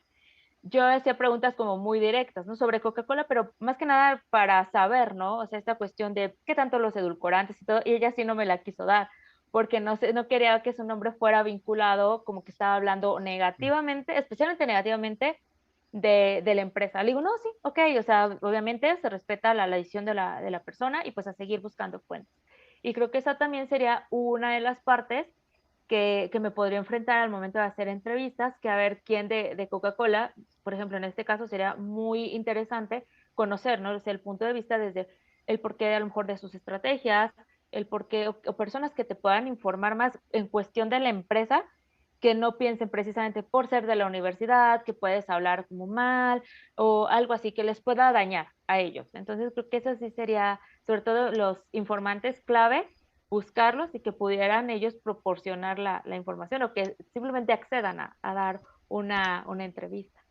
yo hacía preguntas como muy directas, ¿no? Sobre Coca-Cola, pero más que nada para saber, ¿no? O sea, esta cuestión de qué tanto los edulcorantes y todo, y ella sí no me la quiso dar, porque no quería que su nombre fuera vinculado como que estaba hablando negativamente, especialmente negativamente de la empresa. Le digo, no, sí, ok, o sea, obviamente se respeta la decisión de la persona y pues a seguir buscando fuentes. Y creo que esa también sería una de las partes que me podría enfrentar al momento de hacer entrevistas, que a ver quién de Coca-Cola, por ejemplo, en este caso sería muy interesante conocer, ¿no? O sea, el punto de vista desde el porqué a lo mejor de sus estrategias, el porqué o personas que te puedan informar más en cuestión de la empresa, que no piensen precisamente por ser de la universidad, que puedes hablar como mal o algo así que les pueda dañar a ellos. Entonces creo que eso sí sería, sobre todo los informantes clave, buscarlos y que pudieran ellos proporcionar la información o que simplemente accedan a dar una entrevista.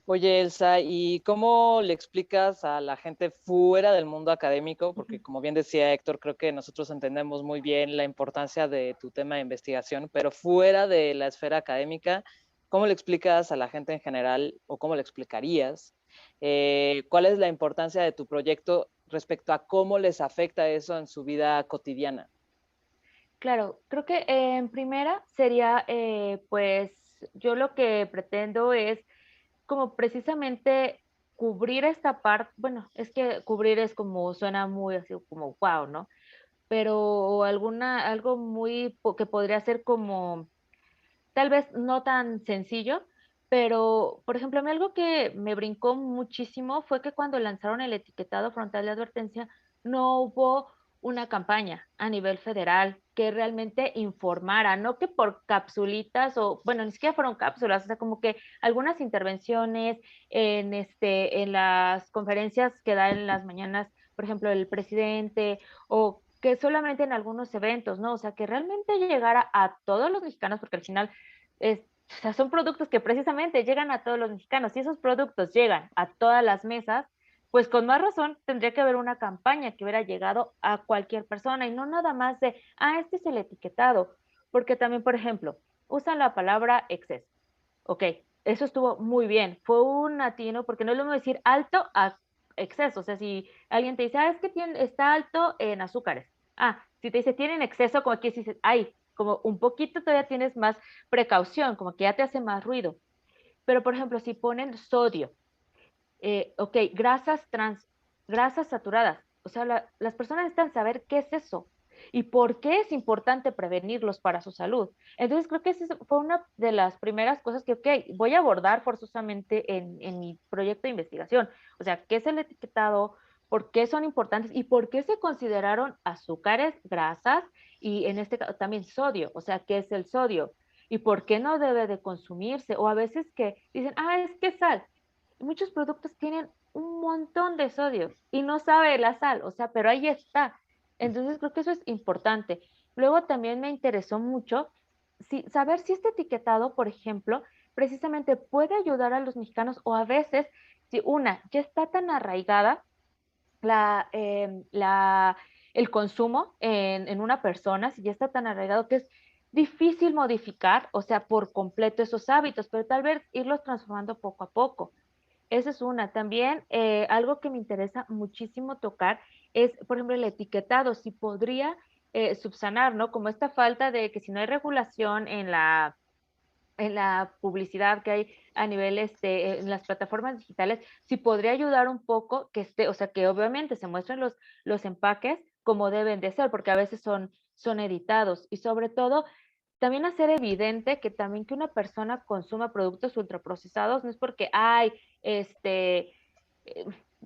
Oye, Elsa, ¿y cómo le explicas a la gente fuera del mundo académico? Porque como bien decía Héctor, creo que nosotros entendemos muy bien la importancia de tu tema de investigación, pero fuera de la esfera académica, ¿cómo le explicas a la gente en general o cómo le explicarías cuál es la importancia de tu proyecto respecto a cómo les afecta eso en su vida cotidiana? Claro, creo que en primera sería, pues yo lo que pretendo es como precisamente cubrir esta parte, bueno, es que cubrir es como, suena muy así como wow, ¿no? Pero algo muy, que podría ser como tal vez no tan sencillo, pero, por ejemplo, a mí algo que me brincó muchísimo fue que cuando lanzaron el etiquetado frontal de advertencia, no hubo una campaña a nivel federal que realmente informara, no que por capsulitas o, bueno, ni siquiera fueron cápsulas, o sea, como que algunas intervenciones en las conferencias que da en las mañanas, por ejemplo, el presidente, o que solamente en algunos eventos, ¿no? O sea, que realmente llegara a todos los mexicanos, porque al final o sea, son productos que precisamente llegan a todos los mexicanos. Si esos productos llegan a todas las mesas, pues con más razón tendría que haber una campaña que hubiera llegado a cualquier persona y no nada más de, este es el etiquetado. Porque también, por ejemplo, usan la palabra exceso. Ok, eso estuvo muy bien. Fue un atino porque no es lo mismo decir alto a exceso. O sea, si alguien te dice, es que está alto en azúcares. Si te dice tienen exceso, como aquí dices, ay, como un poquito todavía tienes más precaución, como que ya te hace más ruido. Pero, por ejemplo, si ponen sodio, ok, grasas saturadas, o sea, las personas necesitan saber qué es eso y por qué es importante prevenirlos para su salud. Entonces, creo que esa fue una de las primeras cosas que, ok, voy a abordar forzosamente en mi proyecto de investigación. O sea, ¿qué es el etiquetado? ¿Por qué son importantes? ¿Y por qué se consideraron azúcares, grasas y en este caso también sodio? O sea, ¿qué es el sodio? ¿Y por qué no debe de consumirse? O a veces que dicen, es que sal. Muchos productos tienen un montón de sodio y no sabe la sal, o sea, pero ahí está. Entonces creo que eso es importante. Luego también me interesó mucho saber si este etiquetado, por ejemplo, precisamente puede ayudar a los mexicanos o a veces, si una ya está tan arraigada la, el consumo en una persona, si ya está tan arraigado que es difícil modificar, o sea, por completo esos hábitos, pero tal vez irlos transformando poco a poco. Esa es una. También algo que me interesa muchísimo tocar es, por ejemplo, el etiquetado, si podría subsanar, ¿no? Como esta falta de que si no hay regulación en la publicidad que hay a nivel, en las plataformas digitales, si podría ayudar un poco que esté, o sea, que obviamente se muestren los empaques como deben de ser, porque a veces son editados y sobre todo también hacer evidente que también que una persona consuma productos ultraprocesados no es porque eh,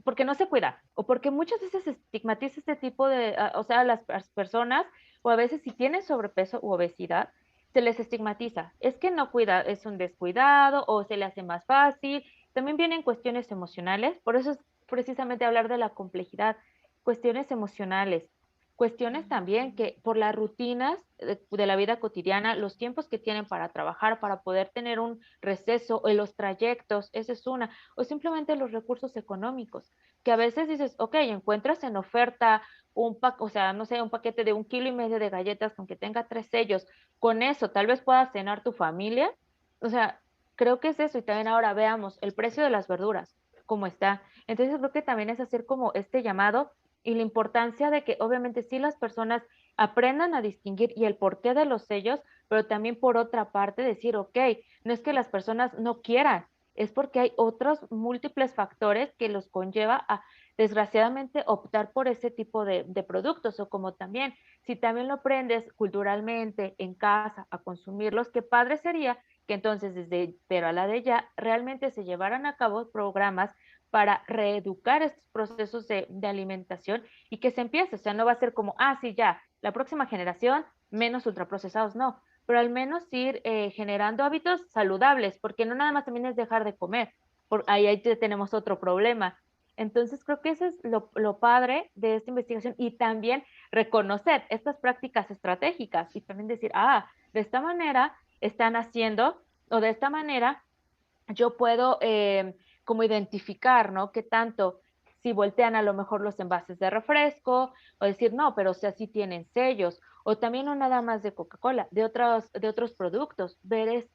porque no se cuida o porque muchas veces se estigmatiza este tipo de, o sea, las personas o a veces si tienen sobrepeso u obesidad, se les estigmatiza. Es que no cuida, es un descuidado o se le hace más fácil. También vienen cuestiones emocionales, por eso es precisamente hablar de la complejidad, cuestiones emocionales. Cuestiones también que por las rutinas de la vida cotidiana, los tiempos que tienen para trabajar, para poder tener un receso, en los trayectos, esa es una, o simplemente los recursos económicos, que a veces dices, ok, encuentras en oferta o sea, no sé, un paquete de 1,5 kilos de galletas con que tenga 3 sellos, con eso tal vez puedas cenar tu familia, o sea, creo que es eso, y también ahora veamos el precio de las verduras, cómo está. Entonces creo que también es hacer como este llamado y la importancia de que obviamente sí las personas aprendan a distinguir y el porqué de los sellos, pero también por otra parte decir, ok, no es que las personas no quieran, es porque hay otros múltiples factores que los conlleva a, desgraciadamente, optar por ese tipo de productos o como también, si también lo aprendes culturalmente en casa a consumirlos, qué padre sería que entonces desde, pero a la de ya, realmente se llevaran a cabo programas para reeducar estos procesos de alimentación y que se empiece, o sea, no va a ser como, sí, ya, la próxima generación, menos ultraprocesados, no, pero al menos ir generando hábitos saludables, porque no nada más también es dejar de comer, ahí tenemos otro problema. Entonces creo que eso es lo padre de esta investigación y también reconocer estas prácticas estratégicas y también decir, de esta manera están haciendo o de esta manera yo puedo como identificar, ¿no? Que tanto si voltean a lo mejor los envases de refresco o decir, no, pero o sea, sí tienen sellos o también no nada más de Coca-Cola, de otros productos, ver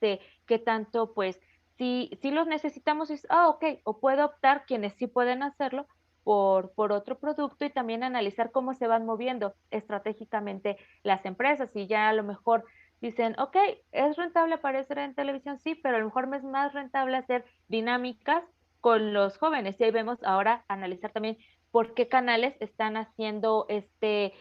qué tanto pues si los necesitamos, es, ok, o puedo optar quienes sí pueden hacerlo por otro producto y también analizar cómo se van moviendo estratégicamente las empresas y ya a lo mejor dicen, ok, es rentable aparecer en televisión, sí, pero a lo mejor me es más rentable hacer dinámicas con los jóvenes. Y ahí vemos ahora analizar también por qué canales están haciendo este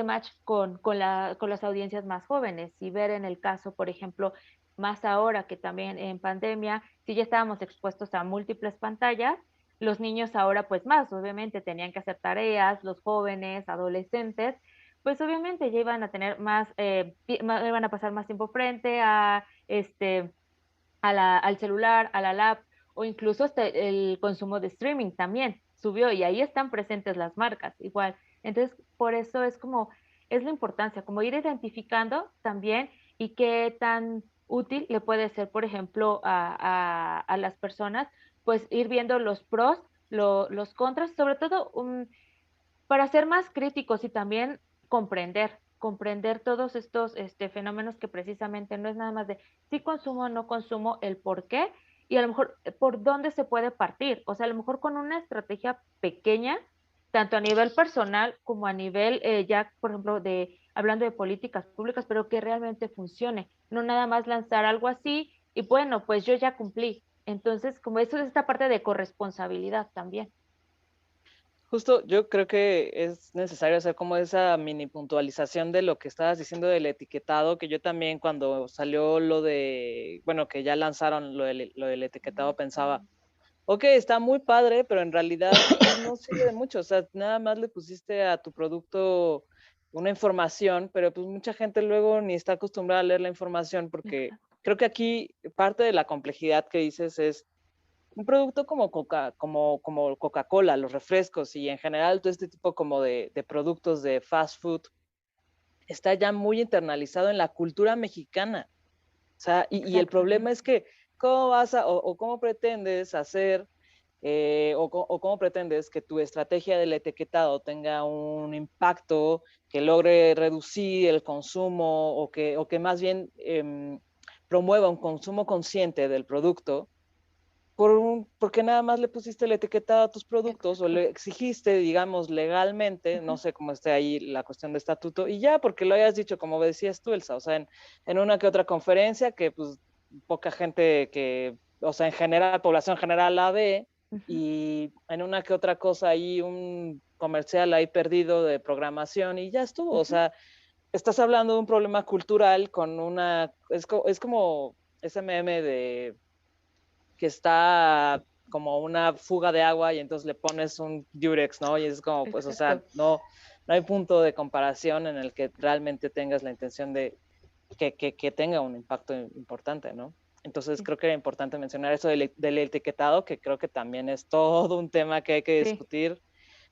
match con las audiencias más jóvenes y ver en el caso, por ejemplo, más ahora que también en pandemia, si ya estábamos expuestos a múltiples pantallas, los niños ahora pues más, obviamente tenían que hacer tareas, los jóvenes, adolescentes, pues obviamente ya iban a tener iban a pasar más tiempo frente a al celular, a la lap, o incluso hasta el consumo de streaming también subió y ahí están presentes las marcas igual. Entonces, por eso es la importancia, como ir identificando también y qué tan útil le puede ser, por ejemplo, a las personas, pues ir viendo los pros, los contras, sobre todo para ser más críticos y también comprender todos estos fenómenos que precisamente no es nada más de si consumo o no consumo, el por qué y a lo mejor por dónde se puede partir. O sea, a lo mejor con una estrategia pequeña, tanto a nivel personal como a nivel ya, por ejemplo, hablando de políticas públicas, pero que realmente funcione. No nada más lanzar algo así y bueno, pues yo ya cumplí. Entonces, como eso es esta parte de corresponsabilidad también. Justo yo creo que es necesario hacer como esa mini puntualización de lo que estabas diciendo del etiquetado, que yo también cuando salió lo de, bueno, que ya lanzaron lo del etiquetado pensaba, ok, está muy padre, pero en realidad pues no sirve de mucho, o sea, nada más le pusiste a tu producto una información, pero pues mucha gente luego ni está acostumbrada a leer la información porque creo que aquí parte de la complejidad que dices es un producto como Coca-Cola, los refrescos y en general todo este tipo como de productos de fast food está ya muy internalizado en la cultura mexicana. O sea, y el problema es que cómo vas o cómo pretendes hacer o cómo pretendes que tu estrategia del etiquetado tenga un impacto que logre reducir el consumo o que más bien promueva un consumo consciente del producto porque nada más le pusiste la etiqueta a tus productos o le exigiste, digamos, legalmente, no sé cómo esté ahí la cuestión de estatuto, y ya, porque lo hayas dicho, como decías tú, Elsa, o sea, en una que otra conferencia que pues poca gente que, o sea, en general, población general la ve, y en una que otra cosa ahí un comercial ahí perdido de programación y ya estuvo, o sea, estás hablando de un problema cultural con es como ese meme de que está como una fuga de agua y entonces le pones un Durex, ¿no? Y es como, pues, o sea, no hay punto de comparación en el que realmente tengas la intención de que tenga un impacto importante, ¿no? Entonces creo que era importante mencionar eso del etiquetado, que creo que también es todo un tema que hay que discutir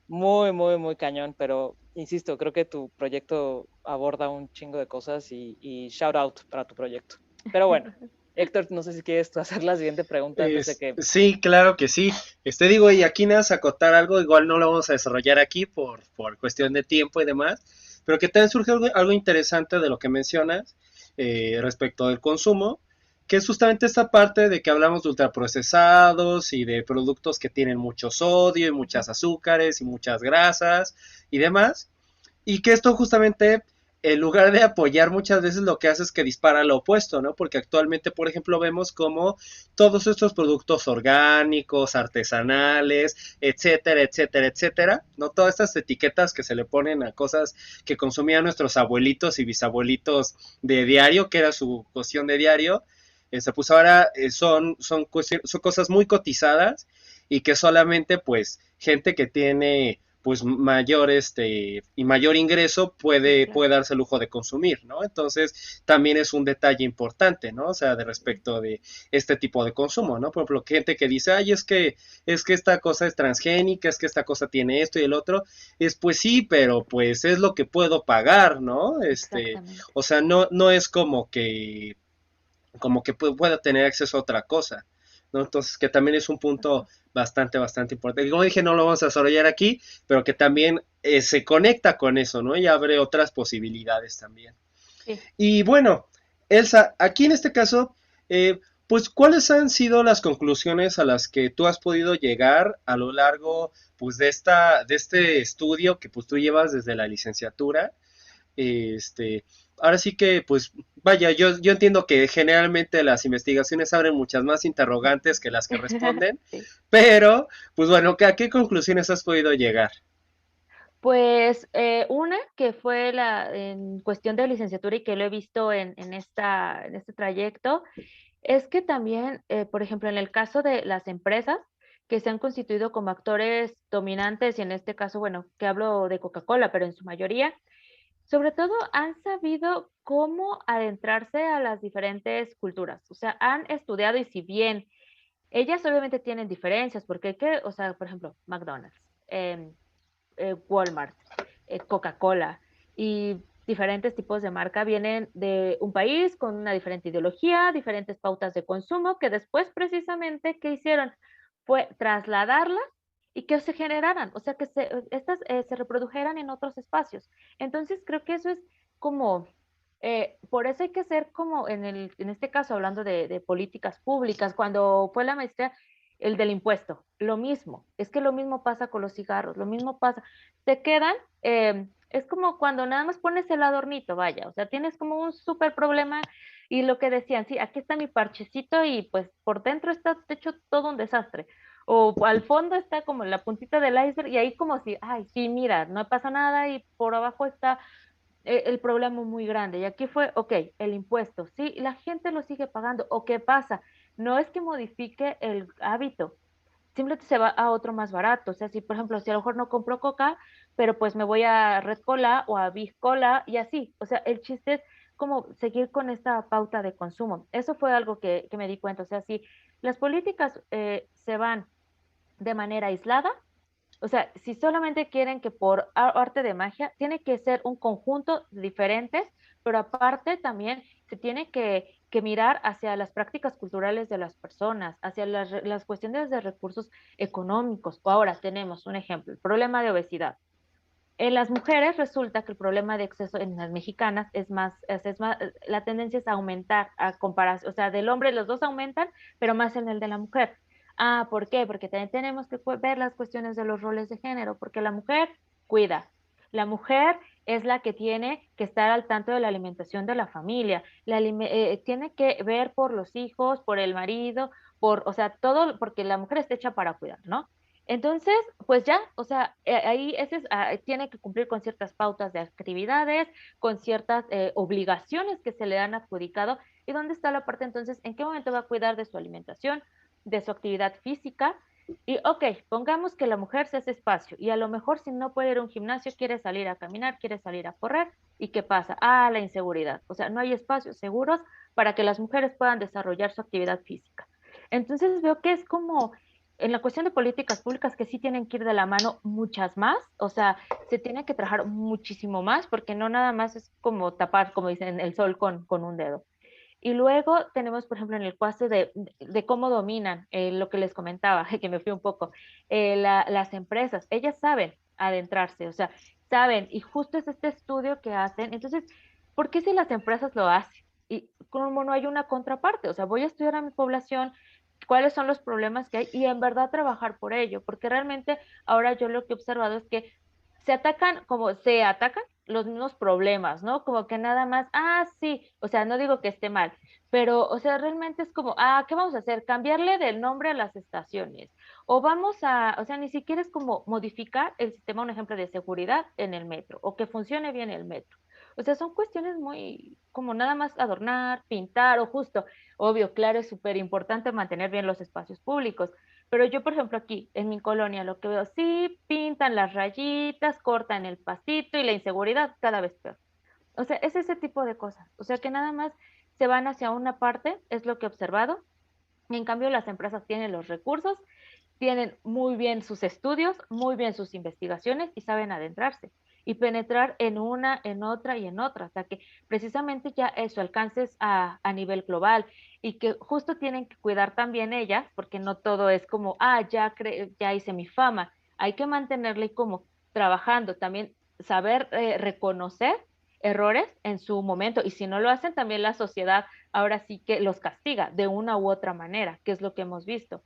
muy, muy, muy cañón, pero insisto, creo que tu proyecto aborda un chingo de cosas y shout out para tu proyecto. Pero bueno, Héctor, no sé si quieres tú hacer la siguiente pregunta antes de que... Sí, claro que sí. Digo, y aquí nada más acotar algo, igual no lo vamos a desarrollar aquí por cuestión de tiempo y demás, pero que también surge algo interesante de lo que mencionas respecto del consumo, que es justamente esta parte de que hablamos de ultraprocesados y de productos que tienen mucho sodio y muchas azúcares y muchas grasas y demás, y que esto justamente, en lugar de apoyar muchas veces lo que hace es que dispara lo opuesto, ¿no? Porque actualmente, por ejemplo, vemos como todos estos productos orgánicos, artesanales, etcétera, etcétera, etcétera, ¿no? Todas estas etiquetas que se le ponen a cosas que consumían nuestros abuelitos y bisabuelitos de diario, que era su cuestión de diario, pues ahora son cosas muy cotizadas y que solamente pues gente que tiene pues mayor y mayor ingreso puede darse el lujo de consumir, ¿no? Entonces, también es un detalle importante, ¿no? O sea, de respecto de este tipo de consumo, ¿no? Por ejemplo, gente que dice, ay, es que esta cosa es transgénica, es que esta cosa tiene esto y el otro, pues sí, pero pues es lo que puedo pagar, ¿no? O sea, no es como que pueda tener acceso a otra cosa, ¿no? Entonces, que también es un punto bastante, bastante importante. Como dije, no lo vamos a desarrollar aquí, pero que también se conecta con eso, ¿no? Y abre otras posibilidades también. Sí. Y bueno, Elsa, aquí en este caso, pues, ¿cuáles han sido las conclusiones a las que tú has podido llegar a lo largo, pues, de este estudio que, pues, tú llevas desde la licenciatura? ahora sí que, pues, vaya, yo entiendo que generalmente las investigaciones abren muchas más interrogantes que las que responden, Sí. pero, pues bueno, ¿a qué conclusiones has podido llegar? Pues una que fue en cuestión de licenciatura y que lo he visto en este trayecto, es que también, por ejemplo, en el caso de las empresas que se han constituido como actores dominantes, y en este caso, bueno, que hablo de Coca-Cola, pero en su mayoría, sobre todo han sabido cómo adentrarse a las diferentes culturas. O sea, han estudiado y si bien ellas obviamente tienen diferencias, porque o sea, por ejemplo, McDonald's, Walmart, Coca-Cola y diferentes tipos de marca vienen de un país con una diferente ideología, diferentes pautas de consumo, que después precisamente, ¿qué hicieron? Fue trasladarlas y que se generaran, o sea, que estas se reprodujeran en otros espacios. Entonces, creo que eso es como, por eso hay que ser como en este caso, hablando de políticas públicas, cuando fue la maestría, el del impuesto, lo mismo, es que lo mismo pasa con los cigarros, lo mismo pasa, te quedan, es como cuando nada más pones el adornito, vaya, o sea, tienes como un súper problema y lo que decían, sí, aquí está mi parchecito y pues por dentro está hecho todo un desastre. O al fondo está como la puntita del iceberg y ahí como si, ay, sí, mira, no pasa nada y por abajo está el problema muy grande. Y aquí fue, ok, el impuesto, sí, la gente lo sigue pagando. ¿O qué pasa? No es que modifique el hábito, simplemente se va a otro más barato. O sea, si por ejemplo, si a lo mejor no compro Coca, pero pues me voy a Red Cola o a Big Cola y así. O sea, el chiste es como seguir con esta pauta de consumo. Eso fue algo que me di cuenta. O sea, si las políticas se van de manera aislada, o sea, si solamente quieren que por arte de magia, tiene que ser un conjunto de diferentes, pero aparte también se tiene que mirar hacia las prácticas culturales de las personas, hacia las cuestiones de recursos económicos. O ahora tenemos un ejemplo, el problema de obesidad. En las mujeres resulta que el problema de exceso en las mexicanas es más, la tendencia es a aumentar a comparación, o sea, del hombre los dos aumentan, pero más en el de la mujer. Ah, ¿por qué? Porque también tenemos que ver las cuestiones de los roles de género, porque la mujer cuida. La mujer es la que tiene que estar al tanto de la alimentación de la familia, tiene que ver por los hijos, por el marido, o sea, todo, porque la mujer está hecha para cuidar, ¿no? Entonces, pues ya, o sea, ahí tiene que cumplir con ciertas pautas de actividades, con ciertas obligaciones que se le han adjudicado. ¿Y dónde está la parte entonces? ¿En qué momento va a cuidar de su alimentación, de su actividad física? Y ok, pongamos que la mujer se hace espacio y a lo mejor si no puede ir a un gimnasio, quiere salir a caminar, quiere salir a correr. ¿Y qué pasa? Ah, la inseguridad. O sea, no hay espacios seguros para que las mujeres puedan desarrollar su actividad física. Entonces veo que es como en la cuestión de políticas públicas que sí tienen que ir de la mano muchas más, o sea, se tiene que trabajar muchísimo más porque no nada más es como tapar, como dicen, el sol con un dedo. Y luego tenemos, por ejemplo, en el caso de cómo dominan lo que les comentaba, que me fui un poco, las empresas, ellas saben adentrarse, o sea, saben, y justo es este estudio que hacen. Entonces, ¿por qué si las empresas lo hacen? Y como no hay una contraparte, o sea, voy a estudiar a mi población, cuáles son los problemas que hay y en verdad trabajar por ello, porque realmente ahora yo lo que he observado es que se atacan los mismos problemas, ¿no? Como que nada más, ah, sí, o sea, no digo que esté mal, pero, o sea, realmente es como, ah, ¿qué vamos a hacer? Cambiarle del nombre a las estaciones. O o sea, ni siquiera es como modificar el sistema, un ejemplo de seguridad en el metro, o que funcione bien el metro. O sea, son cuestiones muy, como nada más adornar, pintar, o justo, obvio, claro, es súper importante mantener bien los espacios públicos, pero yo, por ejemplo, aquí en mi colonia lo que veo, sí, pintan las rayitas, cortan el pastito y la inseguridad cada vez peor. O sea, es ese tipo de cosas. O sea, que nada más se van hacia una parte, es lo que he observado. Y en cambio, las empresas tienen los recursos, tienen muy bien sus estudios, muy bien sus investigaciones y saben adentrarse y penetrar en una, en otra y en otra, hasta que precisamente ya eso alcances a nivel global y que justo tienen que cuidar también ellas, porque no todo es como, ah, ya hice mi fama, hay que mantenerla y como trabajando, también saber reconocer errores en su momento y si no lo hacen también la sociedad ahora sí que los castiga de una u otra manera, que es lo que hemos visto.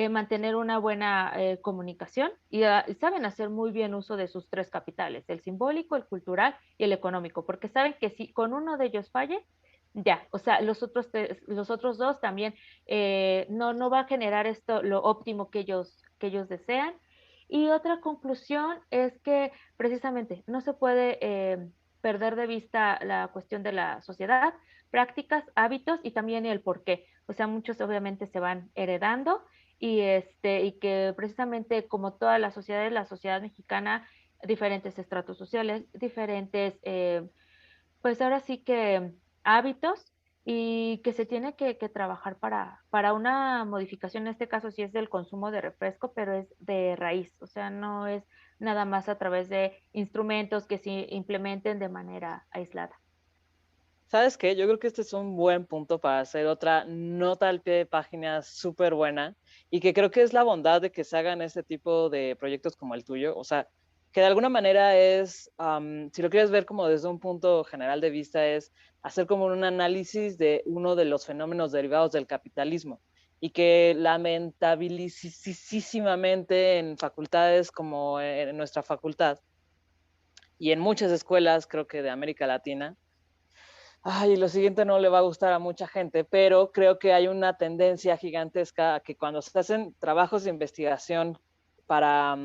mantener una buena comunicación y saben hacer muy bien uso de sus tres capitales, el simbólico, el cultural y el económico, porque saben que si con uno de ellos falle, ya, o sea, los otros dos también no va a generar esto lo óptimo que ellos desean. Y otra conclusión es que precisamente no se puede perder de vista la cuestión de la sociedad, prácticas, hábitos y también el por qué. O sea, muchos obviamente se van heredando y que precisamente como todas las sociedades, la sociedad mexicana, diferentes estratos sociales, diferentes, pues ahora sí que hábitos y que se tiene que trabajar para una modificación, en este caso sí es del consumo de refresco, pero es de raíz, o sea, no es nada más a través de instrumentos que se implementen de manera aislada. ¿Sabes qué? Yo creo que este es un buen punto para hacer otra nota al pie de página súper buena y que creo que es la bondad de que se hagan este tipo de proyectos como el tuyo. O sea, que de alguna manera es, si lo quieres ver como desde un punto general de vista, es hacer como un análisis de uno de los fenómenos derivados del capitalismo y que lamentabilísimamente en facultades como en nuestra facultad y en muchas escuelas, creo que de América Latina, ay, lo siguiente no le va a gustar a mucha gente, pero creo que hay una tendencia gigantesca a que cuando se hacen trabajos de investigación para,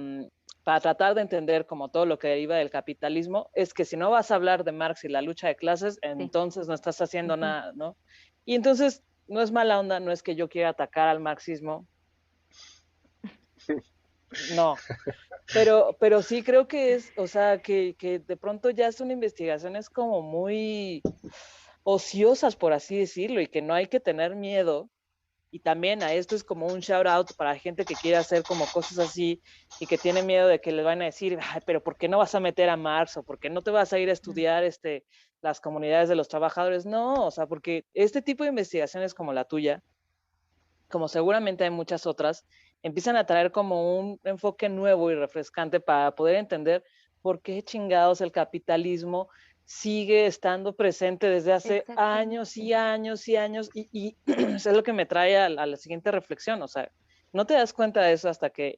para tratar de entender como todo lo que deriva del capitalismo, es que si no vas a hablar de Marx y la lucha de clases, Sí. entonces no estás haciendo Ujú. nada, ¿no? Y entonces no es mala onda, no es que yo quiera atacar al marxismo, no, pero sí creo que es, o sea, que de pronto ya son investigaciones como muy ociosas, por así decirlo, y que no hay que tener miedo. Y también a esto es como un shout out para gente que quiere hacer como cosas así y que tiene miedo de que les van a decir, ay, pero ¿por qué no vas a meter a Marx o por qué no te vas a ir a estudiar las comunidades de los trabajadores? No, o sea, porque este tipo de investigaciones como la tuya, como seguramente hay muchas otras, empiezan a traer como un enfoque nuevo y refrescante para poder entender por qué chingados el capitalismo sigue estando presente desde hace años y Exactamente. años y años y eso es lo que me trae a la siguiente reflexión, o sea, no te das cuenta de eso hasta que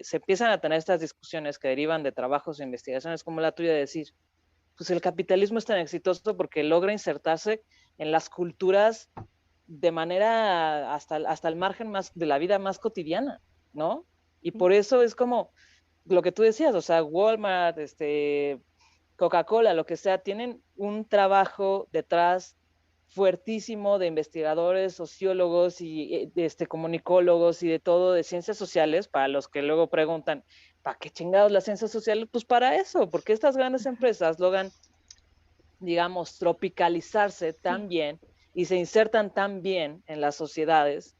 se empiezan a tener estas discusiones que derivan de trabajos e investigaciones como la tuya de decir, pues el capitalismo es tan exitoso porque logra insertarse en las culturas de manera hasta el margen más de la vida más cotidiana, ¿no? Y Sí. por eso es como lo que tú decías, o sea, Walmart, Coca-Cola, lo que sea, tienen un trabajo detrás fuertísimo de investigadores, sociólogos y comunicólogos y de todo, de ciencias sociales, para los que luego preguntan, ¿para qué chingados las ciencias sociales? Pues para eso, porque estas grandes empresas logran, digamos, tropicalizarse Sí. tan bien y se insertan tan bien en las sociedades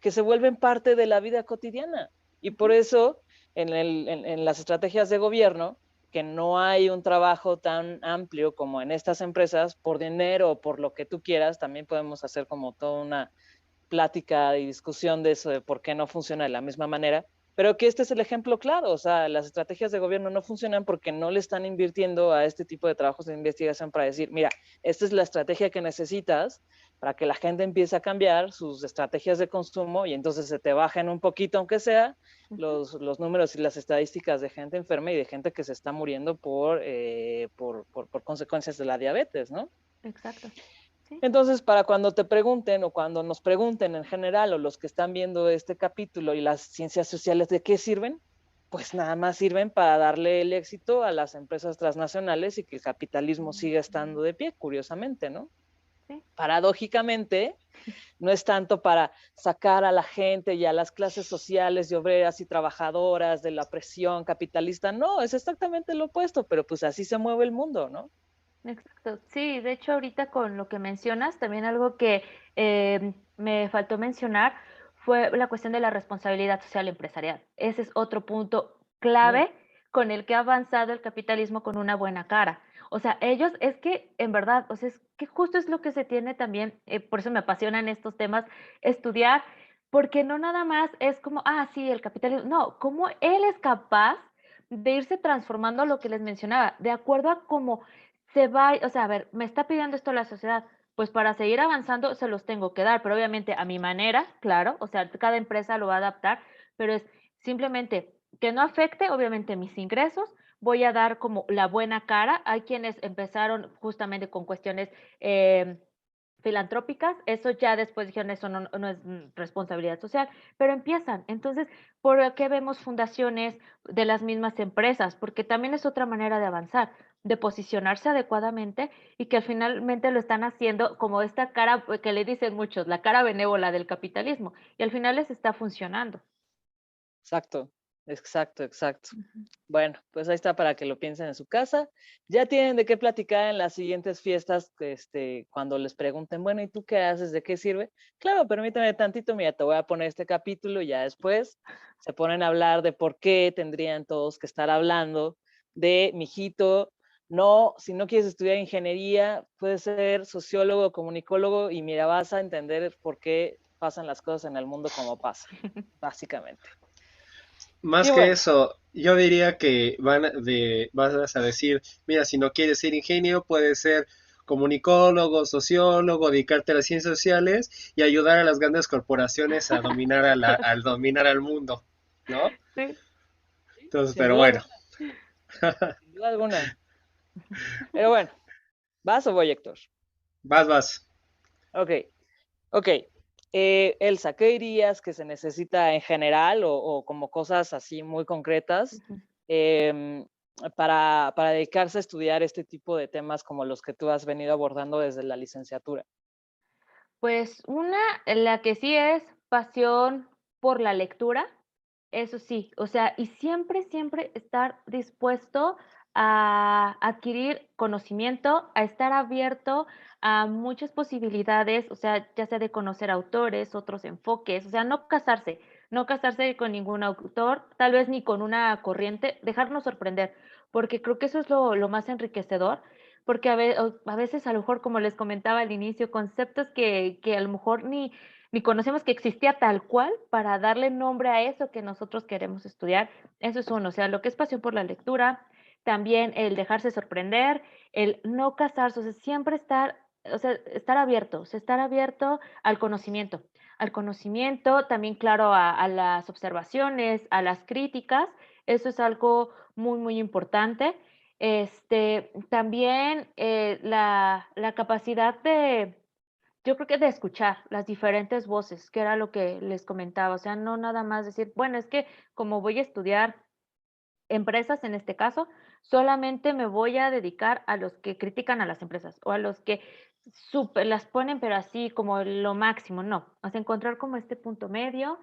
que se vuelven parte de la vida cotidiana. Y por Ujú. eso en las estrategias de gobierno, que no hay un trabajo tan amplio como en estas empresas, por dinero o por lo que tú quieras, también podemos hacer como toda una plática y discusión de eso, de por qué no funciona de la misma manera, pero que este es el ejemplo claro, o sea, las estrategias de gobierno no funcionan porque no le están invirtiendo a este tipo de trabajos de investigación para decir, mira, esta es la estrategia que necesitas para que la gente empiece a cambiar sus estrategias de consumo y entonces se te bajen un poquito, aunque sea, Ujú. los números y las estadísticas de gente enferma y de gente que se está muriendo por consecuencias de la diabetes, ¿no? Exacto. Sí. Entonces, para cuando te pregunten o cuando nos pregunten en general o los que están viendo este capítulo y las ciencias sociales, ¿de qué sirven? Pues nada más sirven para darle el éxito a las empresas transnacionales y que el capitalismo siga estando de pie, curiosamente, ¿no? Sí. Paradójicamente, no es tanto para sacar a la gente y a las clases sociales y obreras y trabajadoras de la presión capitalista, no, es exactamente lo opuesto, pero pues así se mueve el mundo, ¿no? Exacto. Sí, de hecho ahorita con lo que mencionas, también algo que me faltó mencionar fue la cuestión de la responsabilidad social empresarial. Ese es otro punto Mm. clave con el que ha avanzado el capitalismo con una buena cara. O sea, ellos es que en verdad, o sea, es que justo es lo que se tiene también, por eso me apasionan estos temas, estudiar, porque no nada más es como, ah, sí, el capitalismo, no, cómo él es capaz de irse transformando lo que les mencionaba, de acuerdo a cómo se va, o sea, a ver, me está pidiendo esto la sociedad. pues para seguir avanzando se los tengo que dar, pero obviamente a mi manera, claro, o sea, cada empresa lo va a adaptar, pero es simplemente que no afecte obviamente mis ingresos, voy a dar como la buena cara. Hay quienes empezaron justamente con cuestiones filantrópicas, eso ya después dijeron, eso no es responsabilidad social, pero empiezan. Entonces, ¿por qué vemos fundaciones de las mismas empresas? Porque también es otra manera de avanzar, de posicionarse adecuadamente y que finalmente lo están haciendo como esta cara que le dicen muchos, la cara benévola del capitalismo, y al final les está funcionando. Exacto, exacto, exacto. Ujú. Bueno, pues ahí está para que lo piensen en su casa. Ya tienen de qué platicar en las siguientes fiestas, cuando les pregunten, bueno, ¿y tú qué haces? ¿De qué sirve? Claro, permítame tantito, mira, te voy a poner este capítulo y ya después se ponen a hablar de por qué tendrían todos que estar hablando de, mijito, no, si no quieres estudiar ingeniería, puedes ser sociólogo, comunicólogo y mira, vas a entender por qué pasan las cosas en el mundo como pasan, básicamente. Más Y que bueno, eso, yo diría que vas a decir, mira, si no quieres ser ingeniero, puedes ser comunicólogo, sociólogo, dedicarte a las ciencias sociales y ayudar a las grandes corporaciones a dominar al dominar al mundo, ¿no? Sí. Entonces, sin pero duda bueno, alguna, sin duda alguna. Pero bueno, ¿vas o voy, Héctor? vas. Ok, ok. Elsa, ¿qué dirías que se necesita en general o como cosas así muy concretas Ujú. em, para dedicarse a estudiar este tipo de temas como los que tú has venido abordando desde la licenciatura? Pues una, la que sí es pasión por la lectura, eso sí, o sea, y siempre, siempre estar dispuesto a adquirir conocimiento, a estar abierto a muchas posibilidades, o sea, ya sea de conocer autores, otros enfoques, o sea, no casarse con ningún autor, tal vez ni con una corriente, dejarnos sorprender, porque creo que eso es lo más enriquecedor porque a veces, a lo mejor, como les comentaba al inicio, conceptos que a lo mejor ni conocemos que existía tal cual para darle nombre a eso que nosotros queremos estudiar. Eso es uno, o sea, lo que es pasión por la lectura, también el dejarse sorprender, el no casarse, o sea, siempre estar, o sea, estar abierto, o sea, estar abierto al conocimiento, también, claro, a las observaciones, a las críticas, eso es algo muy, muy importante. También la capacidad yo creo que de escuchar las diferentes voces, que era lo que les comentaba, o sea, no nada más decir, bueno, es que como voy a estudiar empresas en este caso, solamente me voy a dedicar a los que critican a las empresas o a los que las ponen, pero así como lo máximo, no, o sea, encontrar como este punto medio.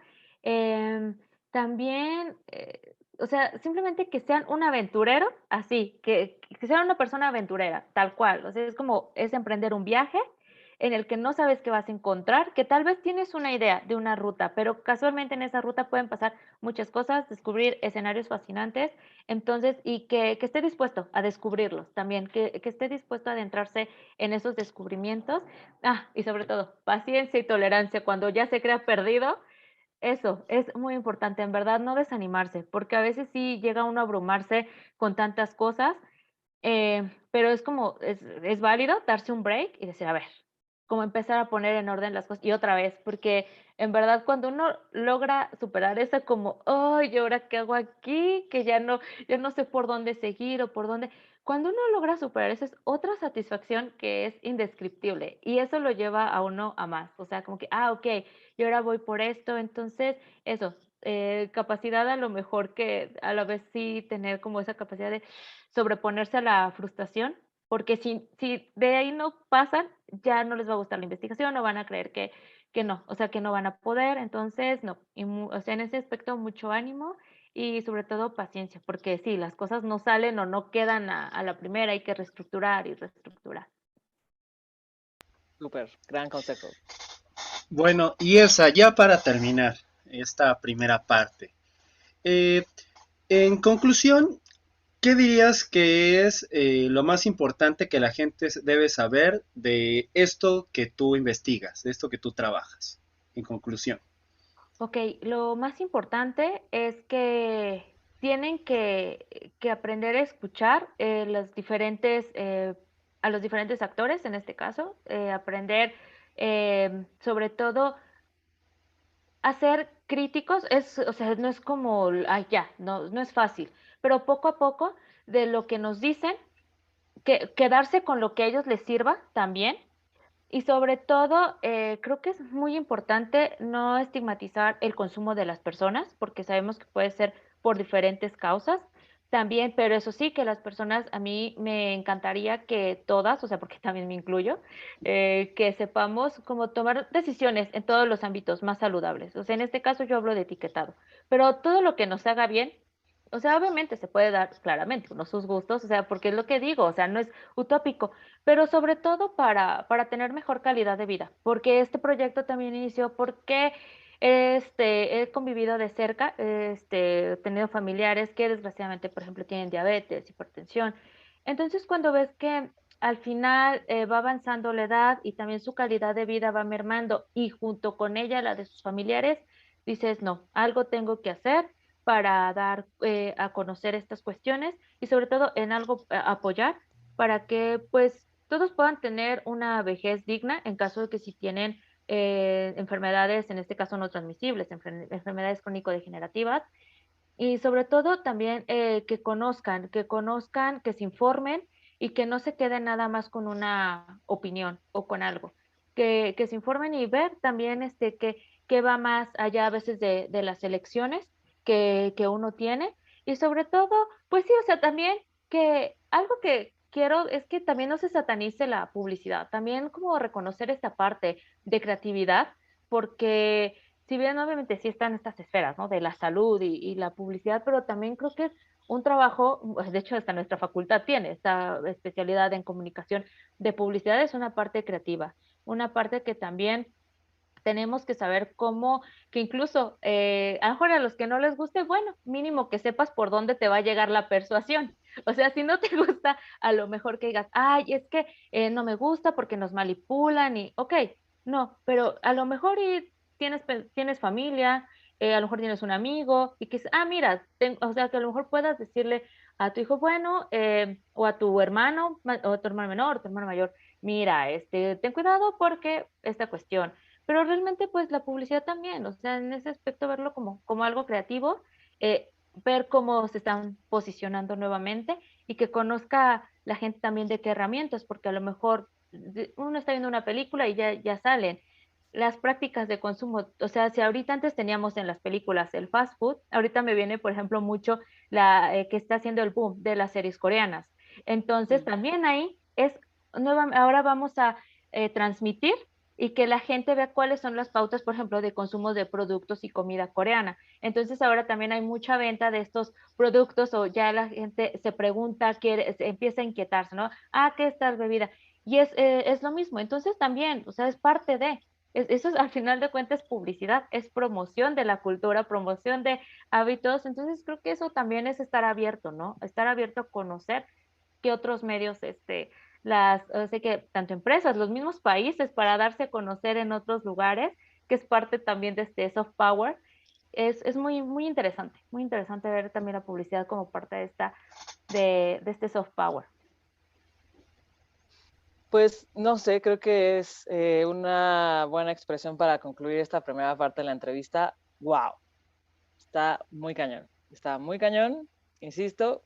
También, o sea, simplemente que sean un aventurero, así, que sean una persona aventurera, tal cual, o sea, es emprender un viaje en el que no sabes qué vas a encontrar, que tal vez tienes una idea de una ruta, pero casualmente en esa ruta pueden pasar muchas cosas, descubrir escenarios fascinantes, entonces, y que esté dispuesto a descubrirlos también, que esté dispuesto a adentrarse en esos descubrimientos. Ah, y sobre todo, paciencia y tolerancia cuando ya se crea perdido. Eso es muy importante, en verdad, no desanimarse, porque a veces sí llega uno a abrumarse con tantas cosas, pero es como, es válido darse un break y decir, a ver, como empezar a poner en orden las cosas y otra vez, porque en verdad cuando uno logra superar eso como, ay, ¿y ahora qué hago aquí? Que ya no sé por dónde seguir o por dónde. Cuando uno logra superar eso es otra satisfacción que es indescriptible y eso lo lleva a uno a más, o sea, como que, ah, ok, y ahora voy por esto, entonces eso, capacidad a lo mejor que a la vez sí tener como esa capacidad de sobreponerse a la frustración, porque si de ahí no pasan, ya no les va a gustar la investigación, no van a creer que no, o sea, que no van a poder, entonces no, o sea, en ese aspecto mucho ánimo y sobre todo paciencia, porque sí, las cosas no salen o no quedan a la primera, hay que reestructurar y reestructurar. Súper, gran consejo. Bueno, y esa, ya para terminar esta primera parte. eh, en conclusión, ¿qué dirías que es lo más importante que la gente debe saber de esto que tú investigas, de esto que tú trabajas? En conclusión. Ok, lo más importante es que tienen que aprender a escuchar las diferentes a los diferentes actores, en este caso, aprender sobre todo a ser críticos, o sea, no es como, ay, ya, no, no es fácil, pero poco a poco de lo que nos dicen, quedarse con lo que a ellos les sirva también. Y sobre todo, creo que es muy importante no estigmatizar el consumo de las personas, porque sabemos que puede ser por diferentes causas también, pero eso sí, que las personas, a mí me encantaría que todas, o sea, porque también me incluyo, que sepamos cómo tomar decisiones en todos los ámbitos más saludables. O sea, en este caso yo hablo de etiquetado, pero todo lo que nos haga bien, o sea, obviamente se puede dar claramente uno sus gustos, o sea, porque es lo que digo, o sea, no es utópico, pero sobre todo para tener mejor calidad de vida, porque este proyecto también inició porque he convivido de cerca, he tenido familiares que desgraciadamente, por ejemplo, tienen diabetes, hipertensión. Entonces, cuando ves que al final va avanzando la edad y también su calidad de vida va mermando y junto con ella la de sus familiares, dices, no, algo tengo que hacer para dar a conocer estas cuestiones y sobre todo en algo apoyar para que pues todos puedan tener una vejez digna en caso de que si tienen enfermedades, en este caso no transmisibles, enfermedades crónico-degenerativas, y sobre todo también que se informen y que no se queden nada más con una opinión o con algo, que se informen y ver también que va más allá a veces de las elecciones que uno tiene y sobre todo, pues sí, o sea, también que algo que quiero es que también no se satanice la publicidad, también como reconocer esta parte de creatividad, porque si bien obviamente sí están estas esferas, ¿no? De la salud y la publicidad, pero también creo que es un trabajo, de hecho hasta nuestra facultad tiene esta especialidad en comunicación de publicidad, es una parte creativa, una parte que también tenemos que saber cómo, que incluso a lo mejor a los que no les guste, bueno, mínimo que sepas por dónde te va a llegar la persuasión. O sea, si no te gusta, a lo mejor que digas, ay, es que no me gusta porque nos manipulan y, ok, no, pero a lo mejor y tienes familia, a lo mejor tienes un amigo y que, mira, o sea, que a lo mejor puedas decirle a tu hijo, bueno, o a tu hermano, o a tu hermano menor, o tu hermano mayor, mira, ten cuidado porque esta cuestión, pero realmente pues la publicidad también, o sea, en ese aspecto verlo como algo creativo, eh, ver cómo se están posicionando nuevamente y que conozca la gente también de qué herramientas, porque a lo mejor uno está viendo una película y ya salen las prácticas de consumo, o sea, si ahorita antes teníamos en las películas el fast food, ahorita me viene, por ejemplo, mucho la que está haciendo el boom de las series coreanas. Entonces, también ahí ahora vamos a transmitir y que la gente vea cuáles son las pautas, por ejemplo, de consumo de productos y comida coreana. Entonces ahora también hay mucha venta de estos productos o ya la gente se pregunta, se empieza a inquietarse, ¿no? ¿Qué es tal bebida? Y es lo mismo. Entonces también, o sea, es parte eso al final de cuentas es publicidad, es promoción de la cultura, promoción de hábitos. Entonces creo que eso también es estar abierto, ¿no? Estar abierto a conocer qué otros medios, o sea que tanto empresas, los mismos países para darse a conocer en otros lugares, que es parte también de este soft power. Es muy interesante ver también la publicidad como parte de este soft power. Pues no sé, creo que es una buena expresión para concluir esta primera parte de la entrevista. ¡Wow! Está muy cañón, insisto,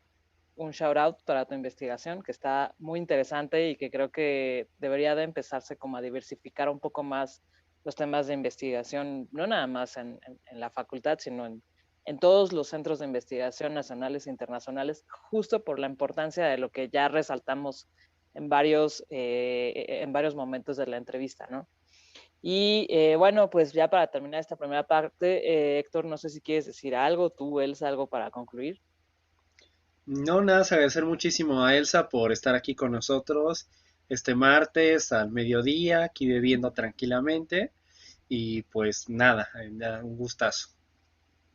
un shout out para tu investigación que está muy interesante y que creo que debería de empezarse como a diversificar un poco más los temas de investigación, no nada más en la facultad, sino en todos los centros de investigación nacionales e internacionales, justo por la importancia de lo que ya resaltamos en varios momentos de la entrevista, ¿no? Y bueno, pues ya para terminar esta primera parte, Héctor, no sé si quieres decir algo, tú, Elsa, algo para concluir. No, nada, es agradecer muchísimo a Elsa por estar aquí con nosotros este martes al mediodía, aquí bebiendo tranquilamente. Y pues nada, un gustazo.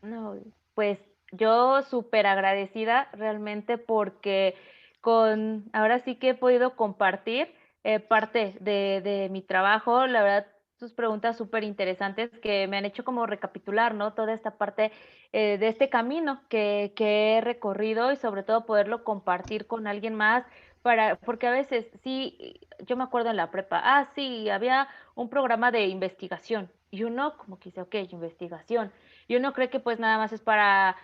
No, pues yo súper agradecida realmente porque ahora sí que he podido compartir parte de mi trabajo, la verdad, tus preguntas súper interesantes que me han hecho como recapitular, ¿no? Toda esta parte de este camino que he recorrido y sobre todo poderlo compartir con alguien más, porque a veces sí, yo me acuerdo en la prepa, sí, había un programa de investigación y uno como que dice, ok, investigación, y uno cree que pues nada más es para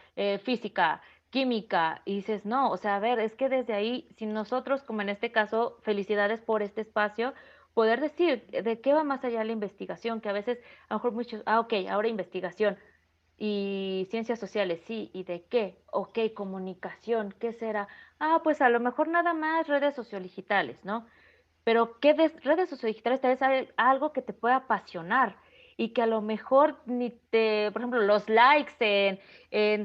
física, química, y dices, no, o sea, a ver, es que desde ahí, si nosotros, como en este caso, felicidades por este espacio, poder decir de qué va más allá la investigación, que a veces, a lo mejor muchos, ok, ahora investigación, y ciencias sociales, sí, ¿y de qué? Ok, comunicación, ¿qué será? Pues a lo mejor nada más redes sociodigitales, ¿no? Pero ¿qué redes sociodigitales tal vez hay algo que te pueda apasionar y que a lo mejor ni te, por ejemplo, los likes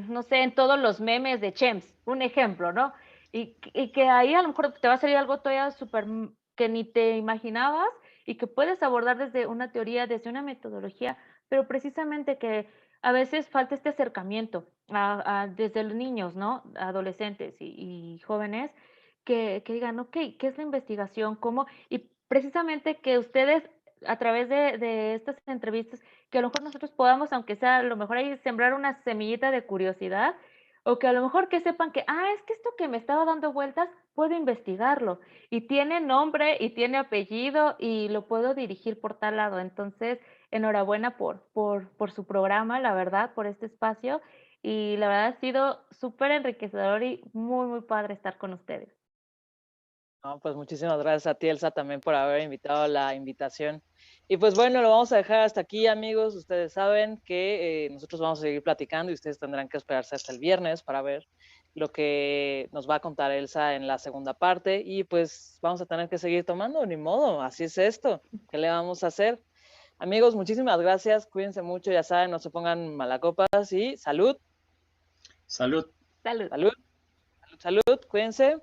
no sé, en todos los memes de Chems, un ejemplo, ¿no? Y que ahí a lo mejor te va a salir algo todavía súper que ni te imaginabas y que puedes abordar desde una teoría, desde una metodología, pero precisamente que a veces falta este acercamiento desde los niños, ¿no? Adolescentes y jóvenes, que digan, ok, ¿qué es la investigación? ¿Cómo? Y precisamente que ustedes, a través de estas entrevistas, que a lo mejor nosotros podamos, aunque sea a lo mejor ahí sembrar una semillita de curiosidad, o que a lo mejor que sepan que, es que esto que me estaba dando vueltas, puedo investigarlo, y tiene nombre, y tiene apellido, y lo puedo dirigir por tal lado. Entonces, enhorabuena por su programa, la verdad, por este espacio, y la verdad ha sido súper enriquecedor y muy, muy padre estar con ustedes. No, pues muchísimas gracias a ti, Elsa, también por haber invitado la invitación. Y pues bueno, lo vamos a dejar hasta aquí, amigos. Ustedes saben que nosotros vamos a seguir platicando y ustedes tendrán que esperarse hasta el viernes para ver lo que nos va a contar Elsa en la segunda parte. Y pues vamos a tener que seguir tomando, ni modo, así es esto. ¿Qué le vamos a hacer? Amigos, muchísimas gracias. Cuídense mucho, ya saben, no se pongan malacopas y salud, Salud. Salud. salud, salud, salud, cuídense.